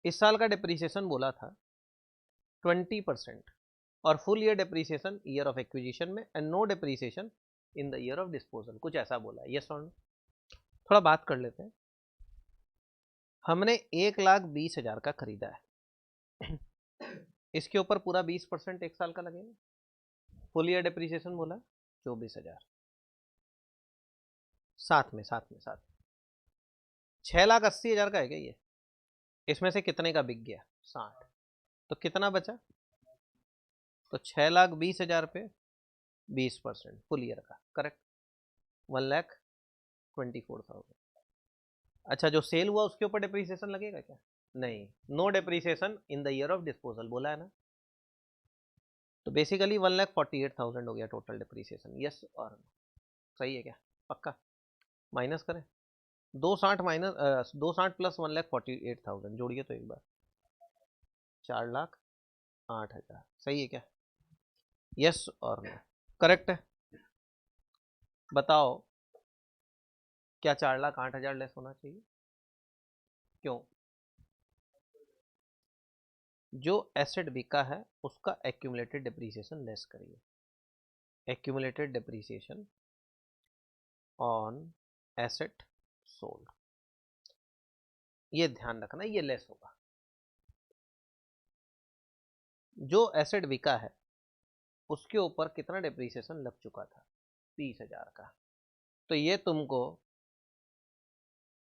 इस साल का डेप्रीसिएशन बोला था 20%, और full year depreciation year of acquisition में, and no depreciation in the year of disposal, कुछ ऐसा बोला है, यस और नो? थोड़ा बात कर लेते हैं। हमने 1,20,000 का खरीदा है इसके ऊपर पूरा 20% एक साल का लगेगा। फुल ईयर डेप्रीसिएशन बोला 24,000, साथ में 6,80,000 का है क्या ये? इसमें से कितने का बिक गया? 60, तो कितना बचा? तो 6,20,000 पे 20% फुल ईयर का, करेक्ट, 1,24,000। अच्छा, जो सेल हुआ उसके ऊपर डेप्रीसिएशन लगेगा क्या? नहीं, no depreciation in the year of disposal बोला है ना। तो बेसिकली 1,48,000 हो गया टोटल डेप्रीसिएशन, यस और नो? सही है क्या? पक्का? माइनस करें, 260 माइनस 260 प्लस 1,48,000 जोड़िए तो एक बार 4,08,000, सही है क्या? यस और नो? करेक्ट है। बताओ, क्या 4,08,000 लेस होना चाहिए? क्यों? जो एसेट बिका है उसका एक्यूमुलेटेड डेप्रीसिएशन लेस करिए, accumulated depreciation on asset sold, ये ध्यान रखना, ये लेस होगा। जो एसेट बिका है उसके ऊपर कितना डेप्रीसिएशन लग चुका था? 30,000 का, तो ये तुमको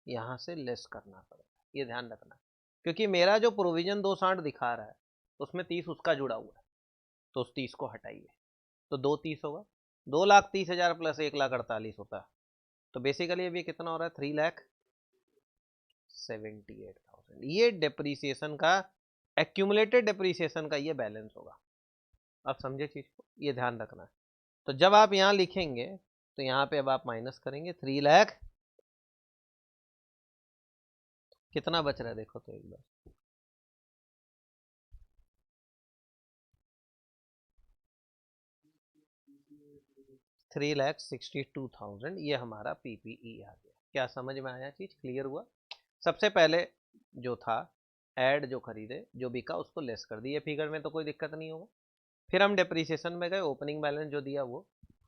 यहां से लेस करना पड़ेगा, ये ध्यान रखना। क्योंकि मेरा जो प्रोविजन 260 दिखा रहा है उसमें 30 उसका जुड़ा हुआ है, तो उस 30 को हटाइए, तो 230 होगा, 2,30,000 प्लस 1,48,000 होता है, तो बेसिकली अभी कितना हो रहा है? 3,78,000। ये डेप्रीसिएशन का, एक्यूमुलेटेड डेप्रीसिएशन का ये बैलेंस होगा। आप समझे चीज को, ये ध्यान रखना है। तो जब आप यहाँ लिखेंगे तो यहाँ पे अब आप माइनस करेंगे, 3 लाख कितना बच रहा है देखो तो एक बार, 3,62,000, ये हमारा पीपीई आ गया। क्या समझ में आया? चीज क्लियर हुआ? सबसे पहले जो था ऐड, जो खरीदे जो बिका उसको लेस कर दिए फिगर में, तो कोई दिक्कत नहीं होगा। फिर हम डेप्रीसिएशन में गए, ओपनिंग बैलेंस जो दिया वो,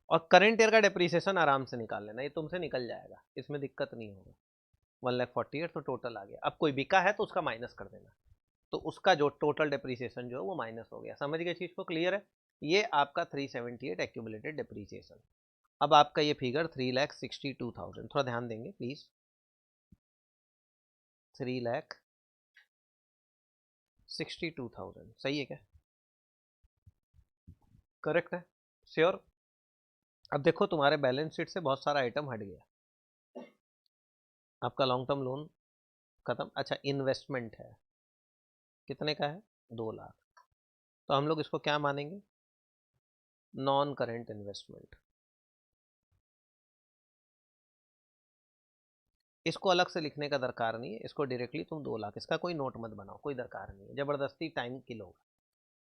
और करंट ईयर का डेप्रीसिएशन आराम से निकाल लेना, ये तुमसे निकल जाएगा, इसमें दिक्कत नहीं होगा। 1,48,000 तो टोटल आ गया। अब कोई बिका है तो उसका माइनस कर देना, तो उसका जो टोटल डेप्रीसिएशन जो है वो माइनस हो गया। समझ गए चीज को? क्लियर है? ये आपका 378 एक्यूमुलेटेड डेप्रीसिएशन। अब आपका ये फिगर 3,62,000, थोड़ा ध्यान देंगे प्लीज, 3,62,000 सही है क्या? करेक्ट है? श्योर? अब देखो तुम्हारे बैलेंस शीट से बहुत सारा आइटम हट गया। आपका लॉन्ग टर्म लोन खत्म। अच्छा, इन्वेस्टमेंट है, कितने का है? 2 लाख, तो हम लोग इसको क्या मानेंगे? Non current investment. इसको अलग से लिखने का दरकार नहीं है, इसको डायरेक्टली तुम 2 लाख, इसका कोई नोट मत बनाओ, कोई दरकार नहीं है, जबरदस्ती टाइम किल होगा,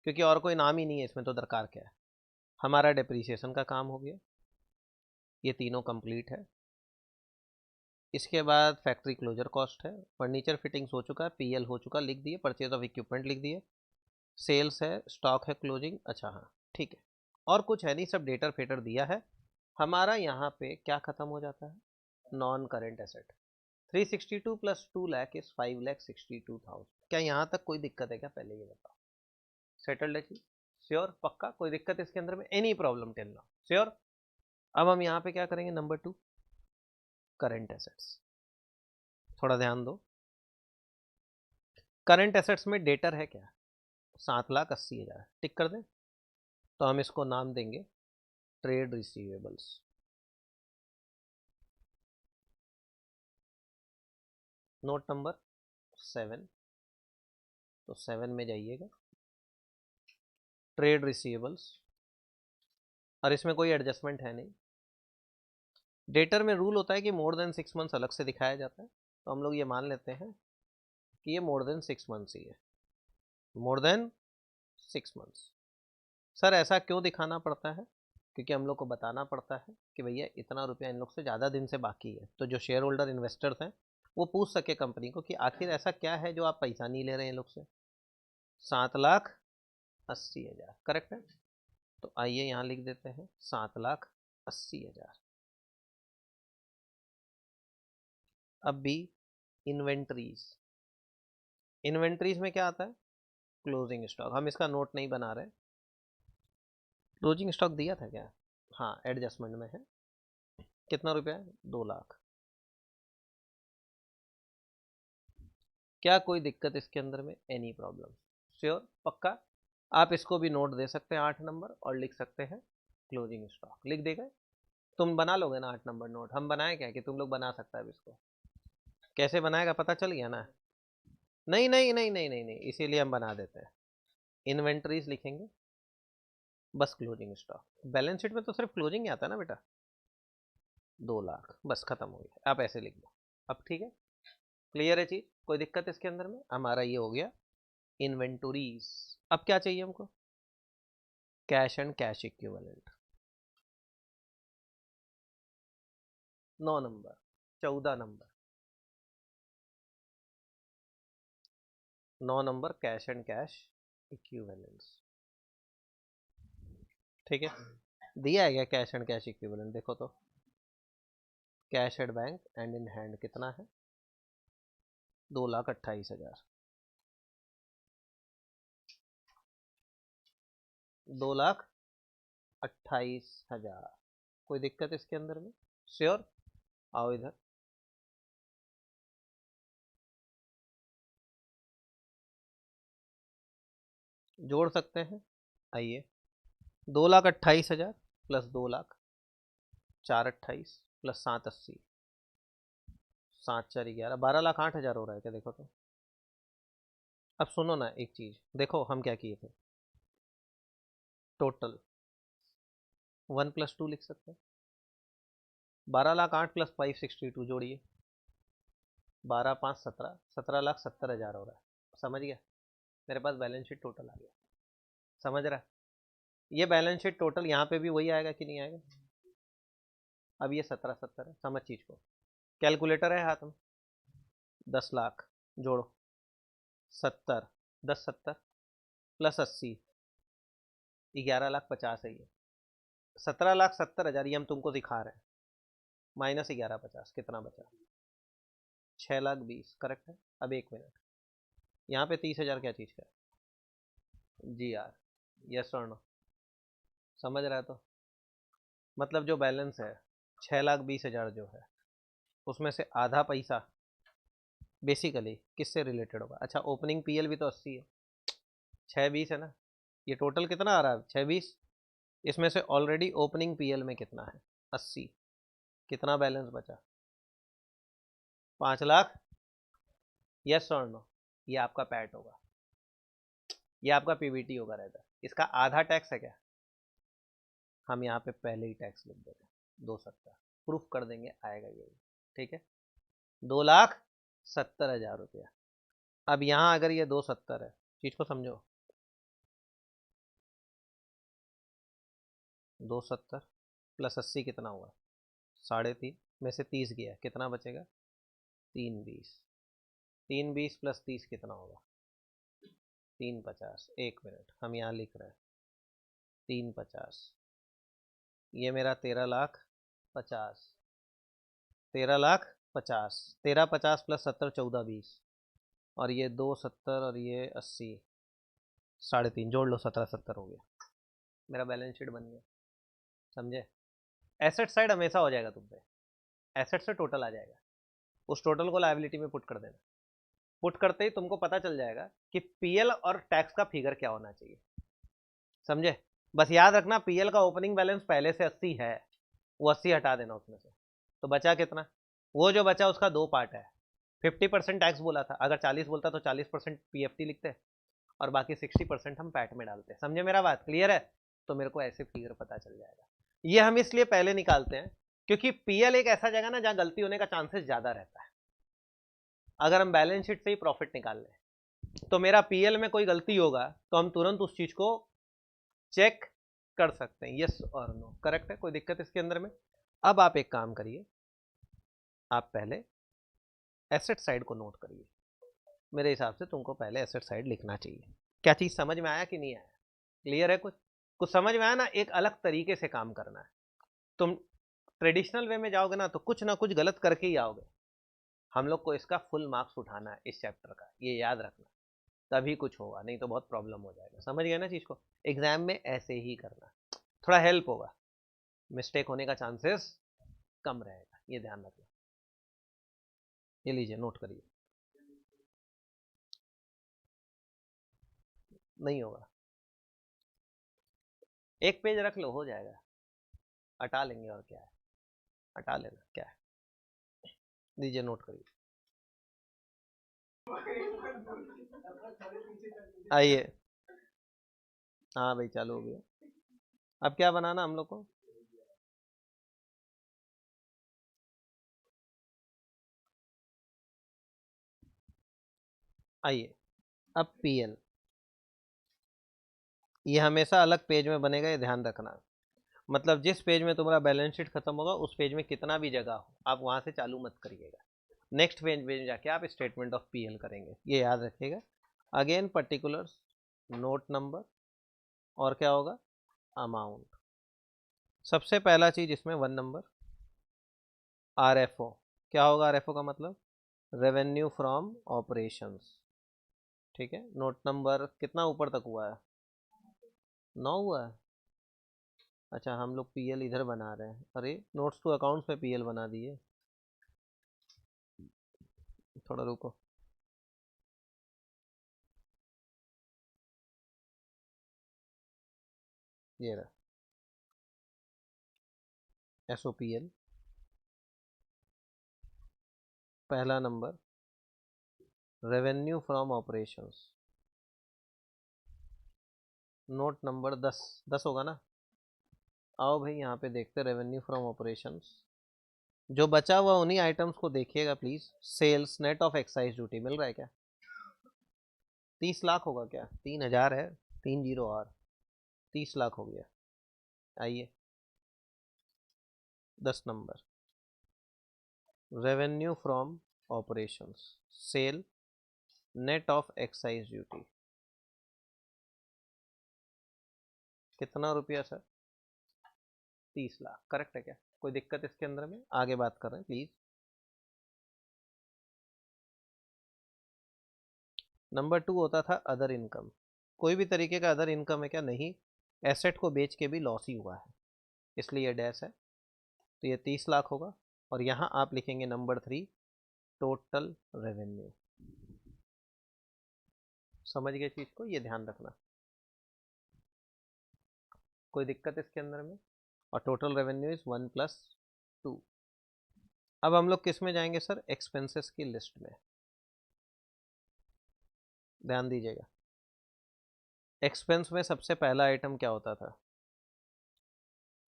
क्योंकि और कोई नाम ही नहीं है इसमें, तो दरकार क्या है? हमारा डेप्रीसिएशन का काम हो गया, ये तीनों कंप्लीट है। इसके बाद फैक्ट्री क्लोजर कॉस्ट है, फर्नीचर फिटिंग्स हो चुका है, पीएल हो चुका, लिख दिए, परचेज ऑफ इक्विपमेंट लिख दिए, सेल्स है, स्टॉक है, क्लोजिंग, अच्छा हाँ ठीक है, और कुछ है नहीं, सब डेटर फेटर दिया है। हमारा यहाँ पे क्या खत्म हो जाता है? Non current asset. 362 plus 2 lakh is 5,62,000। क्या यहाँ तक कोई दिक्कत है क्या? पहले ये बताओ। सेटल्ड है जी? श्योर? पक्का? कोई दिक्कत इसके अंदर में? Any problem till now? Sure? अब हम यहाँ पे क्या करेंगे, नंबर 2 करंट एसेट्स। थोड़ा ध्यान दो, करंट एसेट्स में डेटर है क्या, 7,80,000, टिक कर दें। तो हम इसको नाम देंगे ट्रेड रिसीवेबल्स। नोट नंबर 7, तो 7 में जाइएगा, ट्रेड रिसीवेबल्स, और इसमें कोई एडजस्टमेंट है नहीं। डेटर में रूल होता है कि मोर देन 6 मंथ्स अलग से दिखाया जाता है, तो हम लोग ये मान लेते हैं कि ये मोर देन 6 मंथ्स ही है, मोर देन 6 मंथ्स। सर ऐसा क्यों दिखाना पड़ता है, क्योंकि हम लोग को बताना पड़ता है कि भैया इतना रुपया इन लोग से ज़्यादा दिन से बाकी है, तो जो शेयर होल्डर इन्वेस्टर्स हैं वो पूछ सके कंपनी को कि आखिर ऐसा क्या है जो आप पैसा नहीं ले रहे हैं इन लोग से। 7,80,000 करेक्ट है, तो आइए यहाँ लिख देते हैं 7,80,000। अब बी इन्वेंट्रीज, इन्वेंट्रीज में क्या आता है, क्लोजिंग स्टॉक। हम इसका नोट नहीं बना रहे, क्लोजिंग स्टॉक दिया था क्या, हाँ एडजस्टमेंट में है, कितना रुपया है, 2 लाख। क्या कोई दिक्कत इसके अंदर में, एनी प्रॉब्लम, श्योर पक्का। आप इसको भी नोट दे सकते हैं 8 नंबर, और लिख सकते हैं क्लोजिंग स्टॉक, लिख देगा। तुम बना लोगे ना 8 नंबर नोट, हम बनाए क्या कि तुम लोग बना सकता है अब इसको, कैसे बनाएगा पता चल गया ना। नहीं नहीं नहीं नहीं नहीं नहीं, इसीलिए हम बना देते हैं, इन्वेंट्रीज लिखेंगे, बस क्लोजिंग स्टॉक। बैलेंस शीट में तो सिर्फ क्लोजिंग ही आता है ना बेटा, 2 लाख, बस खत्म हो गया, आप ऐसे लिख दो। अब ठीक है, क्लियर है चीज, कोई दिक्कत इसके अंदर में, हमारा ये हो गया इन्वेंटोरीज। अब क्या चाहिए हमको, cash and cash equivalent. 9 number, 14 number, 9 number cash and cash equivalents. ठीक है, दिया है क्या कैश एंड कैश इक्विवेलेंट, देखो तो cash at bank and in hand कितना है, 2,28,000, 2,28,000। कोई दिक्कत इसके अंदर में, श्योर, आओ इधर, जोड़ सकते हैं, आइए 2,28,000 प्लस 2 लाख, 4,28 प्लस 7,80, 7,4,11, 12,08,000 हो रहा है क्या, देखो तो। अब सुनो ना एक चीज, देखो हम क्या किए थे, टोटल 1 + 2 लिख सकते हैं, 12,08,000 प्लस 562 जोड़िए, 12,5,17, 17,70,000 हो रहा है, समझ गया, मेरे पास बैलेंस शीट टोटल आ गया, समझ रहा है। ये बैलेंस शीट टोटल यहाँ पे भी वही आएगा कि नहीं आएगा, अब ये 17,70 है, समझ चीज को, कैलकुलेटर है हाथ में, 10 लाख जोड़ो, 70, 10,70 प्लस 80, 11,50,000 है ये, 17,70,000 ये हम तुमको दिखा रहे हैं, माइनस 11,50 कितना बचा, 6,20,000 करेक्ट है। अब 1 मिनट, यहाँ पे 30,000 क्या चीज़ का है, जी आर, यस और नो, समझ रहा है तो, मतलब जो बैलेंस है 6,20,000 जो है, उसमें से आधा पैसा बेसिकली किससे रिलेटेड होगा, अच्छा ओपनिंग पीएल भी तो 80 है, 6,20 है ना, ये टोटल कितना आ रहा है 6,20, इसमें से ऑलरेडी ओपनिंग पीएल में कितना है 80, कितना बैलेंस बचा, 5 लाख, यस और नो, ये आपका पैट होगा, ये आपका पीबीटी होगा रहता है, इसका आधा टैक्स है क्या, हम यहाँ पे पहले ही टैक्स लिख देते हैं 270, प्रूफ कर देंगे आएगा यही, ठीक है, 2,70,000 रुपया। अब यहाँ अगर ये 270 है, चीज को समझो, 270 प्लस 80 कितना हुआ, 3.5 में से 30 गया, कितना बचेगा, 3,20, 3,20 प्लस 30 कितना होगा, 3,50, 1 मिनट हम यहाँ लिख रहे हैं 3,50, ये मेरा 13,50,000, 13,50,000, 13,50 प्लस 70, 14,20, और ये 270 और ये 80, 3.5 जोड़ लो, 17,70 हो गया, मेरा बैलेंस शीट बन गया, समझे। एसेट साइड हमेशा हो जाएगा तुम पे, एसेट से टोटल आ जाएगा, उस टोटल को लायबिलिटी में पुट कर देना। पुट करते ही तुमको पता चल जाएगा कि पीएल और टैक्स का फिगर क्या होना चाहिए, समझे। बस याद रखना पीएल का ओपनिंग बैलेंस पहले से 80 है, वो 80 हटा देना उसमें से, तो बचा कितना, वो जो बचा उसका दो पार्ट है। 50% टैक्स बोला था, अगर 40 बोलता तो 40% पीएफटी लिखते और बाकी 60% हम पैट में डालते, समझे मेरा बात, क्लियर है। तो मेरे को ऐसे फिगर पता चल जाएगा। ये हम इसलिए पहले निकालते हैं क्योंकि पीएल एक ऐसा जगह ना जहां गलती होने का चांसेस ज्यादा रहता है। अगर हम बैलेंस शीट से ही प्रॉफिट निकाल लें तो मेरा पीएल में कोई गलती होगा तो हम तुरंत उस चीज को चेक कर सकते हैं, यस और नो, करेक्ट है, कोई दिक्कत इसके अंदर में। अब आप एक काम करिए, आप पहले एसेट साइड को नोट करिए। मेरे हिसाब से तुमको पहले एसेट साइड लिखना चाहिए। क्या चीज समझ में आया कि नहीं आया, क्लियर है, कुछ कुछ समझ में आया ना। एक अलग तरीके से काम करना है। तुम ट्रेडिशनल वे में जाओगे ना कुछ गलत करके ही आओगे। हम लोग को इसका फुल मार्क्स उठाना है इस चैप्टर का, ये याद रखना, तभी कुछ होगा, नहीं तो बहुत प्रॉब्लम हो जाएगा, समझ गए ना चीज को। एग्जाम में ऐसे ही करना, थोड़ा हेल्प होगा, मिस्टेक होने का चांसेस कम रहेगा, ये ध्यान रखना। ये लीजिए नोट करिए, नहीं होगा, एक पेज रख लो हो जाएगा, हटा लेंगे और क्या है, हटा लेना क्या है। लीजिए नोट करिए, आइए, हाँ भाई चालू हो गया। अब क्या बनाना हम लोग को, आइए, अब पीएल, ये हमेशा अलग पेज में बनेगा, ये ध्यान रखना। मतलब जिस पेज में तुम्हारा बैलेंस शीट खत्म होगा उस पेज में कितना भी जगह हो आप वहां से चालू मत करिएगा, नेक्स्ट पेज में जाके आप स्टेटमेंट ऑफ पीएल करेंगे, ये याद रखिएगा। अगेन पर्टिकुलर्स, नोट नंबर, और क्या होगा, अमाउंट। सबसे पहला चीज इसमें 1 नंबर, आरएफओ। क्या होगा आरएफओ का मतलब, रेवेन्यू फ्रॉम ऑपरेशंस, ठीक है। नोट नंबर कितना ऊपर तक हुआ है, 9 हुआ है। अच्छा हम लोग पीएल इधर बना रहे हैं, अरे नोट्स टू अकाउंट्स में पीएल बना दिए, थोड़ा रुको। ये रहा एसओपीएल, पहला number, revenue from operations, note number 10, 10 होगा ना। आओ भाई यहाँ पे देखते, रेवेन्यू फ्रॉम ऑपरेशंस, जो बचा हुआ उन्हीं आइटम्स को देखिएगा please. Sales net of excise duty मिल रहा है क्या, 30 लाख होगा क्या, 3000 है, 3 जीरो और 30 लाख हो गया। आइए 10 number, revenue from operations, sale net of excise duty, कितना रुपया सर, 30 लाख, करेक्ट है क्या, कोई दिक्कत इसके अंदर में, आगे बात कर रहे हैं प्लीज। नंबर 2 होता था अदर इनकम, कोई भी तरीके का अदर इनकम है क्या, नहीं, एसेट को बेच के भी लॉस ही हुआ है, इसलिए ये डैश है, तो ये 30 लाख होगा। और यहाँ आप लिखेंगे नंबर 3, टोटल रेवेन्यू, समझ गए चीज को, ये ध्यान रखना, कोई दिक्कत इसके अंदर में। और टोटल रेवेन्यू इज 1+2। अब हम लोग किस में जाएंगे सर, एक्सपेंसेस की लिस्ट में, ध्यान दीजिएगा। एक्सपेंस में सबसे पहला आइटम क्या होता था,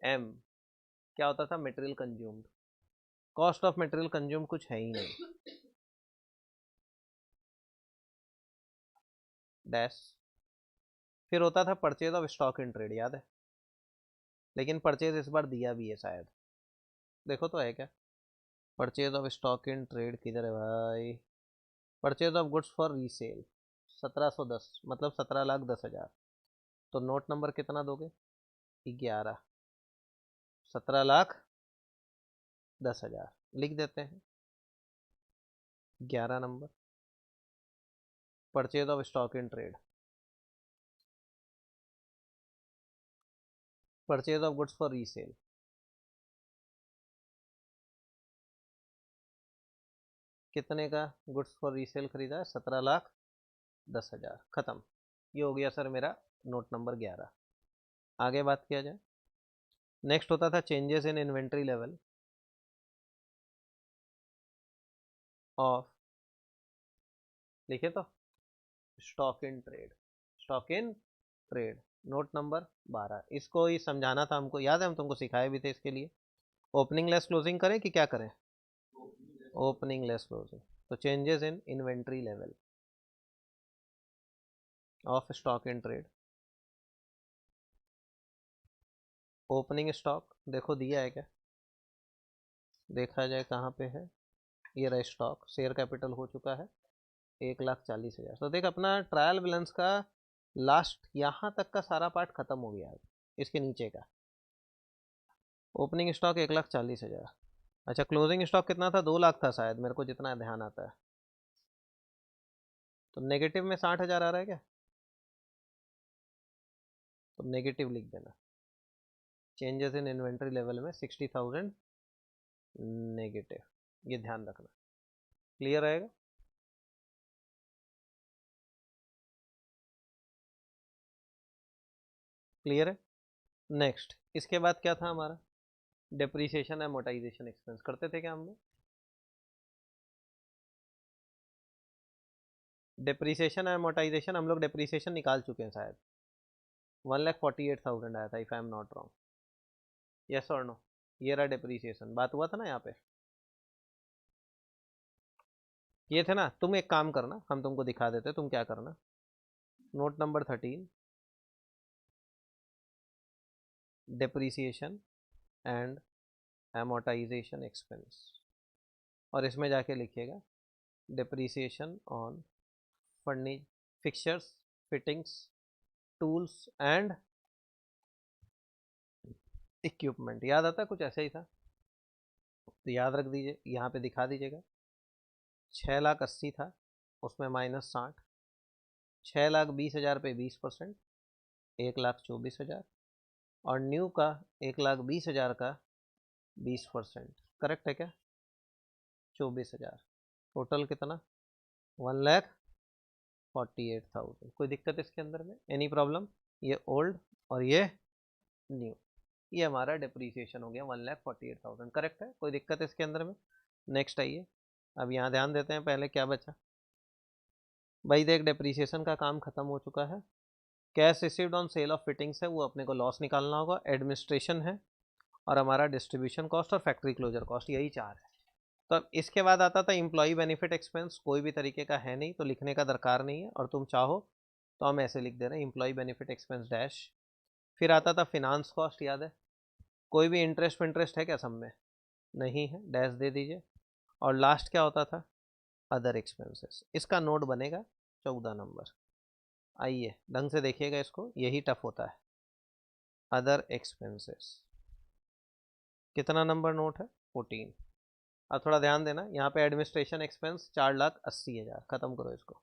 एम, क्या होता था, material consumed. Cost of material consume कुछ है ही नहीं, डैश। फिर होता था purchase of stock in trade, याद है, लेकिन परचेज इस बार दिया भी है शायद, देखो तो है क्या, purchase of stock in trade किधर है भाई, purchase of goods for resale 1710, मतलब 17,10,000। तो नोट नंबर कितना दोगे, 11, 17,10,000 लिख देते हैं। 11 number, purchase of stock in trade, purchase of goods for resale, कितने का गुड्स फॉर रीसेल खरीदा है? 17,10,000। खत्म। ये हो गया सर मेरा नोट नंबर 11। आगे बात किया जाए। नेक्स्ट होता था changes in inventory level of, लिखे तो, stock in trade. Stock in trade note number 12। इसको ही समझाना था हमको, याद है हम तुमको सिखाए भी थे इसके लिए। ओपनिंग लेस क्लोजिंग करें कि क्या करें? Opening less closing. तो changes in inventory level of stock in trade. Opening stock देखो दिया है क्या? देखा जाए कहाँ पे है। ये रहा स्टॉक, शेयर कैपिटल हो चुका है 1,40,000। तो देख अपना ट्रायल बैलेंस का लास्ट यहाँ तक का सारा पार्ट खत्म हो गया है। इसके नीचे का ओपनिंग स्टॉक 1,40,000। अच्छा क्लोजिंग स्टॉक कितना था? 2 लाख था शायद, मेरे को जितना ध्यान आता है। तो नेगेटिव में 60,000 आ रहा है क्या? तो नेगेटिव लिख देना। चेंजेस इन इन्वेंट्री लेवल में 60,000 नेगेटिव, ये ध्यान रखना। क्लियर रहेगा? क्लियर है? नेक्स्ट इसके बाद क्या था हमारा? डेप्रीसिएशन एमोटाइजेशन एक्सपेंस करते थे क्या हम लोग? डेप्रीसिएशन एमोटाइजेशन हम लोग डेप्रीसिएशन निकाल चुके हैं शायद। 1,48,000 आया था if I am not wrong. Yes और नो? ये रहा डेप्रीसिएशन, बात हुआ था ना यहाँ पे। ये थे ना। तुम एक काम करना, हम तुमको दिखा देते, तुम क्या करना, note number 13 depreciation and amortisation expense, और इसमें जाके लिखिएगा depreciation on furnish fixtures fittings tools and equipment. याद आता है? कुछ ऐसा ही था, तो याद रख दीजिए, यहाँ पे दिखा दीजिएगा। 6,80,000 था, उसमें -60, 6,20,000 पे 20%, 1,24,000, और न्यू का 1,20,000 का 20%। करेक्ट है क्या? 24,000। टोटल कितना? 1,48,000। कोई दिक्कत इसके अंदर में? Any problem? ये ओल्ड और ये न्यू, ये हमारा डिप्रीसिएशन हो गया 1,48,000। करेक्ट है? कोई दिक्कत इसके अंदर में? नेक्स्ट आइए, अब यहाँ ध्यान देते हैं पहले क्या बचा। भाई देख डिप्रीसिएशन का काम खत्म हो चुका है। Cash received on sale of fittings है, वो अपने को लॉस निकालना होगा। एडमिनिस्ट्रेशन है, और हमारा डिस्ट्रीब्यूशन कॉस्ट और फैक्ट्री क्लोजर कॉस्ट, यही 4 है। तो अब इसके बाद आता था एम्प्लॉय बेनिफिट एक्सपेंस, कोई भी तरीके का है नहीं तो लिखने का दरकार नहीं है, और तुम चाहो तो हम ऐसे लिख दे रहे हैं एम्प्लॉय बेनिफिट एक्सपेंस डैश। फिर आता था फिनांस कॉस्ट, याद है? कोई भी इंटरेस्ट विंटरेस्ट है क्या सब में? नहीं है, डैश दे दीजिए। और लास्ट क्या होता था? Other expenses. इसका नोट बनेगा 14 नंबर। आइए ढंग से देखिएगा इसको, यही टफ होता है। अदर एक्सपेंसेस कितना नंबर नोट है? 14। अब थोड़ा ध्यान देना, यहाँ पे एडमिनिस्ट्रेशन एक्सपेंस 4,80,000। खत्म करो इसको।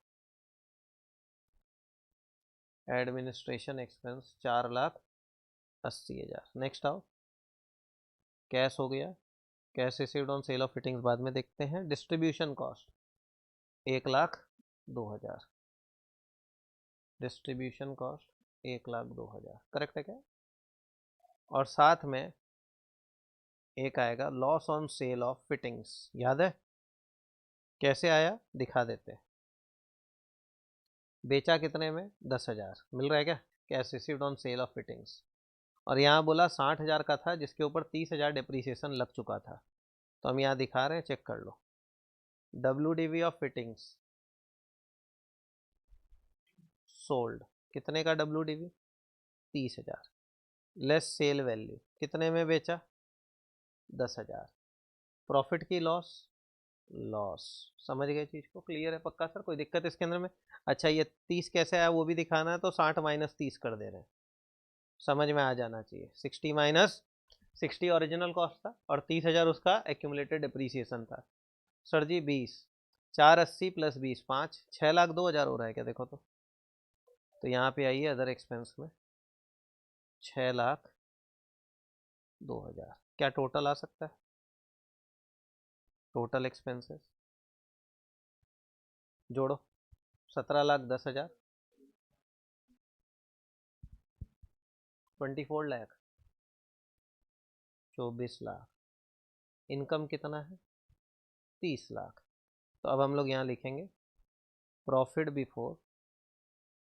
Administration expense 4,80,000। नेक्स्ट आओ, कैश हो गया। Cash received on sale of fittings बाद में देखते हैं। Distribution cost 1,02,000। Distribution cost 1,02,000। Correct है क्या? और साथ में एक आएगा loss on sale of fittings, याद है? कैसे आया दिखा देते हैं। बेचा कितने में? 10,000। मिल रहा है क्या? Cash received on sale of fittings. और यहाँ बोला 60,000 का था, जिसके ऊपर 30,000 डिप्रीसिएशन लग चुका था। तो हम यहाँ दिखा रहे हैं, चेक कर लो। WDV ऑफ फिटिंग्स सोल्ड, कितने का WDV? 30,000। लेस सेल वैल्यू, कितने में बेचा? 10,000। प्रॉफिट की लॉस, लॉस। समझ गए चीज को? क्लियर है पक्का सर? कोई दिक्कत इसके अंदर में? अच्छा ये 30 कैसे आया वो भी दिखाना है, तो 60 माइनस 30 कर दे रहे हैं। समझ में आ जाना चाहिए। 60 माइनस 60 ओरिजिनल कॉस्ट था, और 30,000 उसका एक्यूमुलेटेड डिप्रीसिएशन था। सर जी 20, 480 प्लस 20 5, 6,02,000 हो रहा है क्या? देखो तो यहाँ पे आइए अदर एक्सपेंस में 6,02,000। क्या टोटल आ सकता है? टोटल एक्सपेंसेस जोड़ो 17,10,000 24 लाख 24 लाख। इनकम कितना है 30 लाख। तो अब हम लोग यहाँ लिखेंगे profit before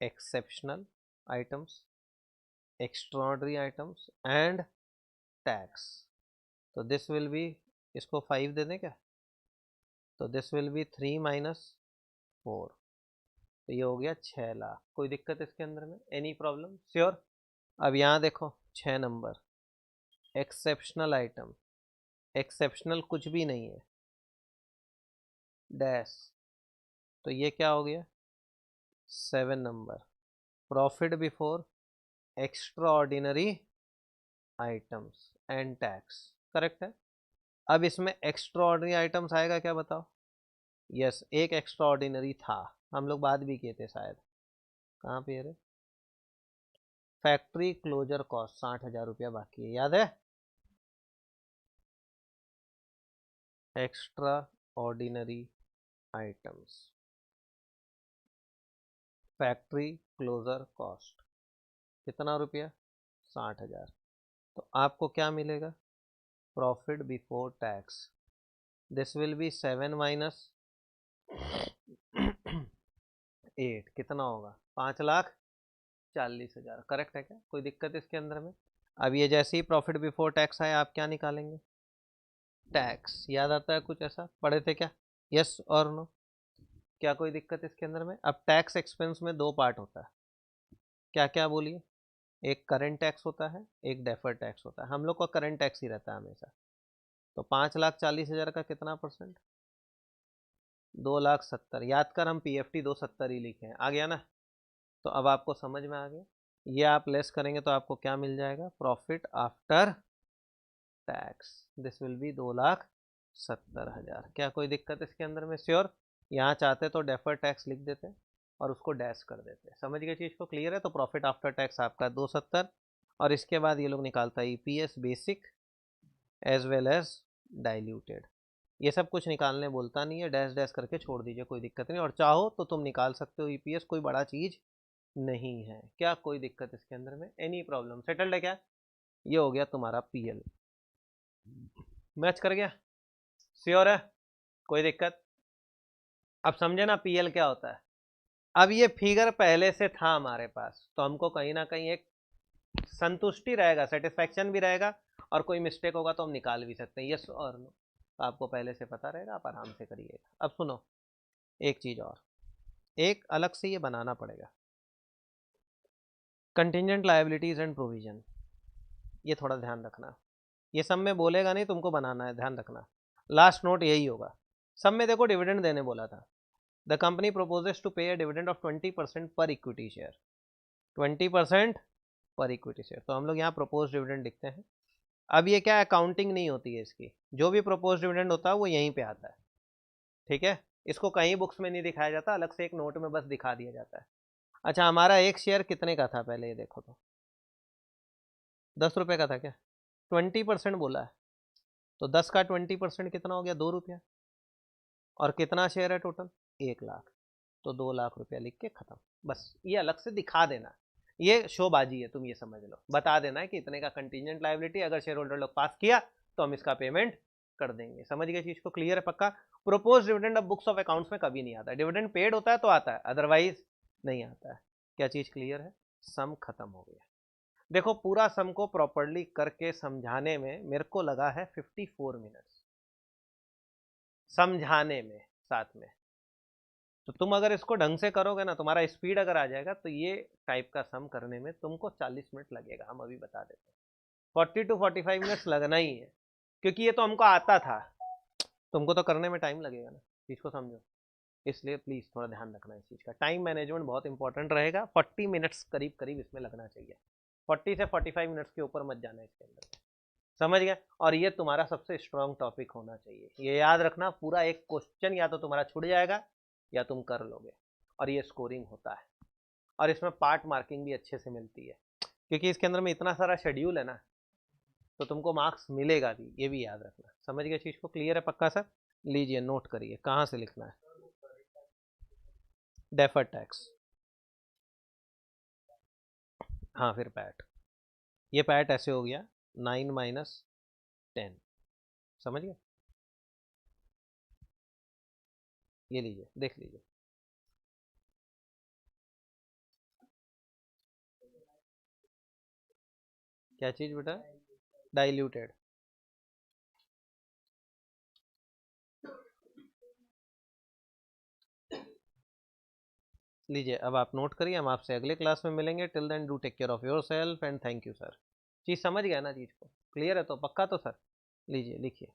exceptional items, extraordinary items and tax. तो दिस विल बी, इसको 5 दे दें क्या, तो दिस विल बी 3 माइनस 4, तो ये हो गया 6 लाख। कोई दिक्कत इसके अंदर में, एनी प्रॉब्लम? श्योर। अब यहाँ देखो 6 नंबर एक्सेप्शनल आइटम, एक्सेप्शनल कुछ भी नहीं है, डैश, तो ये क्या हो गया 7 number profit before extra ordinary items and tax. Correct है। अब इसमें एक्स्ट्रा ऑर्डिनरी आइटम्स आएगा क्या बताओ? यस, एक एक्स्ट्रा ऑर्डिनरी था, हम लोग बात भी किए थे शायद, कहाँ पे रे, फैक्ट्री क्लोजर कॉस्ट 60,000 रुपया बाकी है, याद है? Extra ordinary items, factory closure cost कितना रुपया 60,000। तो आपको क्या मिलेगा profit before tax, this will be 7 minus 8, कितना होगा 5,40,000। करेक्ट है क्या? कोई दिक्कत इसके अंदर में? अब ये जैसे ही प्रॉफिट बिफोर टैक्स आए आप क्या निकालेंगे, टैक्स। याद आता है कुछ ऐसा, पढ़े थे क्या? यस और नो? क्या कोई दिक्कत इसके अंदर में? अब टैक्स एक्सपेंस में 2 पार्ट होता है, क्या क्या बोलिए? एक करंट टैक्स होता है, एक डेफर्ड टैक्स होता है। हम लोग का करंट टैक्स ही रहता है हमेशा। तो 5,40,000 का कितना परसेंट, 2,70,000। याद कर हम PFT 270 ही लिखे हैं, आ गया ना? तो अब आपको समझ में आ गया। ये आप लेस करेंगे तो आपको क्या मिल जाएगा, profit after tax, this will B 2,70,000। क्या कोई दिक्कत इसके अंदर में? श्योर। यहाँ चाहते तो डेफर टैक्स लिख देते और उसको डैश कर देते। समझ गए चीज़ को? क्लियर है? तो प्रॉफिट आफ्टर टैक्स आपका 270, और इसके बाद ये लोग निकालता है EPS basic as well as diluted. ये सब कुछ निकालने बोलता नहीं है, डैश डैश करके छोड़ दीजिए, कोई दिक्कत नहीं। और चाहो तो तुम निकाल सकते हो EPS, कोई बड़ा चीज़ नहीं है। क्या कोई दिक्कत इसके अंदर में, एनी प्रॉब्लम? सेटल्ड है क्या? ये हो गया तुम्हारा PL, मैच कर गया? श्योर है? कोई दिक्कत? अब समझे ना PL क्या होता है। अब ये फिगर पहले से था हमारे पास, तो हमको कहीं ना कहीं एक संतुष्टि रहेगा, सेटिस्फैक्शन भी रहेगा, और कोई मिस्टेक होगा तो हम निकाल भी सकते हैं, यस और नो। तो आपको पहले से पता रहेगा, आप आराम से करिएगा। अब सुनो एक चीज़ और, एक अलग से ये बनाना पड़ेगा, कंटिजेंट लायबिलिटीज एंड प्रोविजन। ये थोड़ा ध्यान रखना, ये सब में बोलेगा नहीं, तुमको बनाना है, ध्यान रखना। लास्ट नोट यही होगा। सब में देखो डिविडेंड देने बोला था। द कंपनी प्रोपोजेस टू पे अ डिविडेंड ऑफ 20% पर इक्विटी शेयर, 20% पर इक्विटी शेयर। तो हम लोग यहाँ प्रोपोज डिविडेंड लिखते हैं। अब ये क्या अकाउंटिंग नहीं होती है इसकी, जो भी प्रोपोज डिविडेंड होता है वो यहीं पे आता है, ठीक है? इसको कहीं बुक्स में नहीं दिखाया जाता, अलग से एक नोट में बस दिखा दिया जाता है। अच्छा, हमारा एक शेयर कितने का था पहले ये देखो तो, 10 रुपये का था क्या? 20% बोला है, तो 10 का 20% कितना हो गया, 2 रुपया। और कितना शेयर है टोटल, 1 लाख, तो 2 लाख रुपया लिख के खत्म। बस ये अलग से दिखा देना, ये शोबाजी है, तुम ये समझ लो। बता देना है कि इतने का कंटीजेंट लायबिलिटी, अगर शेयर होल्डर लोग पास किया तो हम इसका पेमेंट कर देंगे। समझ गए चीज को? क्लियर है पक्का? प्रोपोज डिविडेंड अब बुक्स ऑफ अकाउंट्स में कभी नहीं आता, डिविडेंड पेड होता है तो आता है, अदरवाइज नहीं आता है। क्या चीज क्लियर है? सम खत्म हो गया। देखो पूरा सम को प्रॉपरली करके समझाने में मेरे को लगा है 54 मिनट्स, समझाने में साथ में। तो तुम अगर इसको ढंग से करोगे ना, तुम्हारा स्पीड अगर आ जाएगा, तो ये टाइप का सम करने में तुमको 40 मिनट लगेगा, हम अभी बता देते हैं। 40 to 45 मिनट्स लगना ही है, क्योंकि ये तो हमको आता था, तुमको तो करने में टाइम लगेगा ना, चीज को समझो। इसलिए प्लीज थोड़ा ध्यान रखना इस चीज का, टाइम मैनेजमेंट बहुत इंपॉर्टेंट रहेगा। 40 मिनट्स करीब करीब इसमें लगना चाहिए, 40 से 45 मिनट्स के ऊपर मत जाना इसके अंदर। समझ गए? और ये तुम्हारा सबसे स्ट्रॉन्ग टॉपिक होना चाहिए, ये याद रखना। पूरा एक क्वेश्चन या तो तुम्हारा छूट जाएगा या तुम कर लोगे, और ये स्कोरिंग होता है। और इसमें पार्ट मार्किंग भी अच्छे से मिलती है, क्योंकि इसके अंदर में इतना सारा शेड्यूल है ना, तो तुमको मार्क्स मिलेगा भी, ये भी याद रखना। समझ गए चीज को? क्लियर है पक्का सर? लीजिए नोट करिए, कहाँ से लिखना है। डेफर्ड टैक्स, हाँ फिर पैट, ये पैट ऐसे हो गया 9 माइनस 10, समझ गए? ये लीजिए देख लीजिए, क्या चीज बेटा? डाइल्यूटेड। लीजिए अब आप नोट करिए, हम आपसे अगले क्लास में मिलेंगे। Till then do take care of yourself and thank you sir. चीज समझ गया ना, चीज को क्लियर है तो पक्का तो सर? लीजिए लिखिए।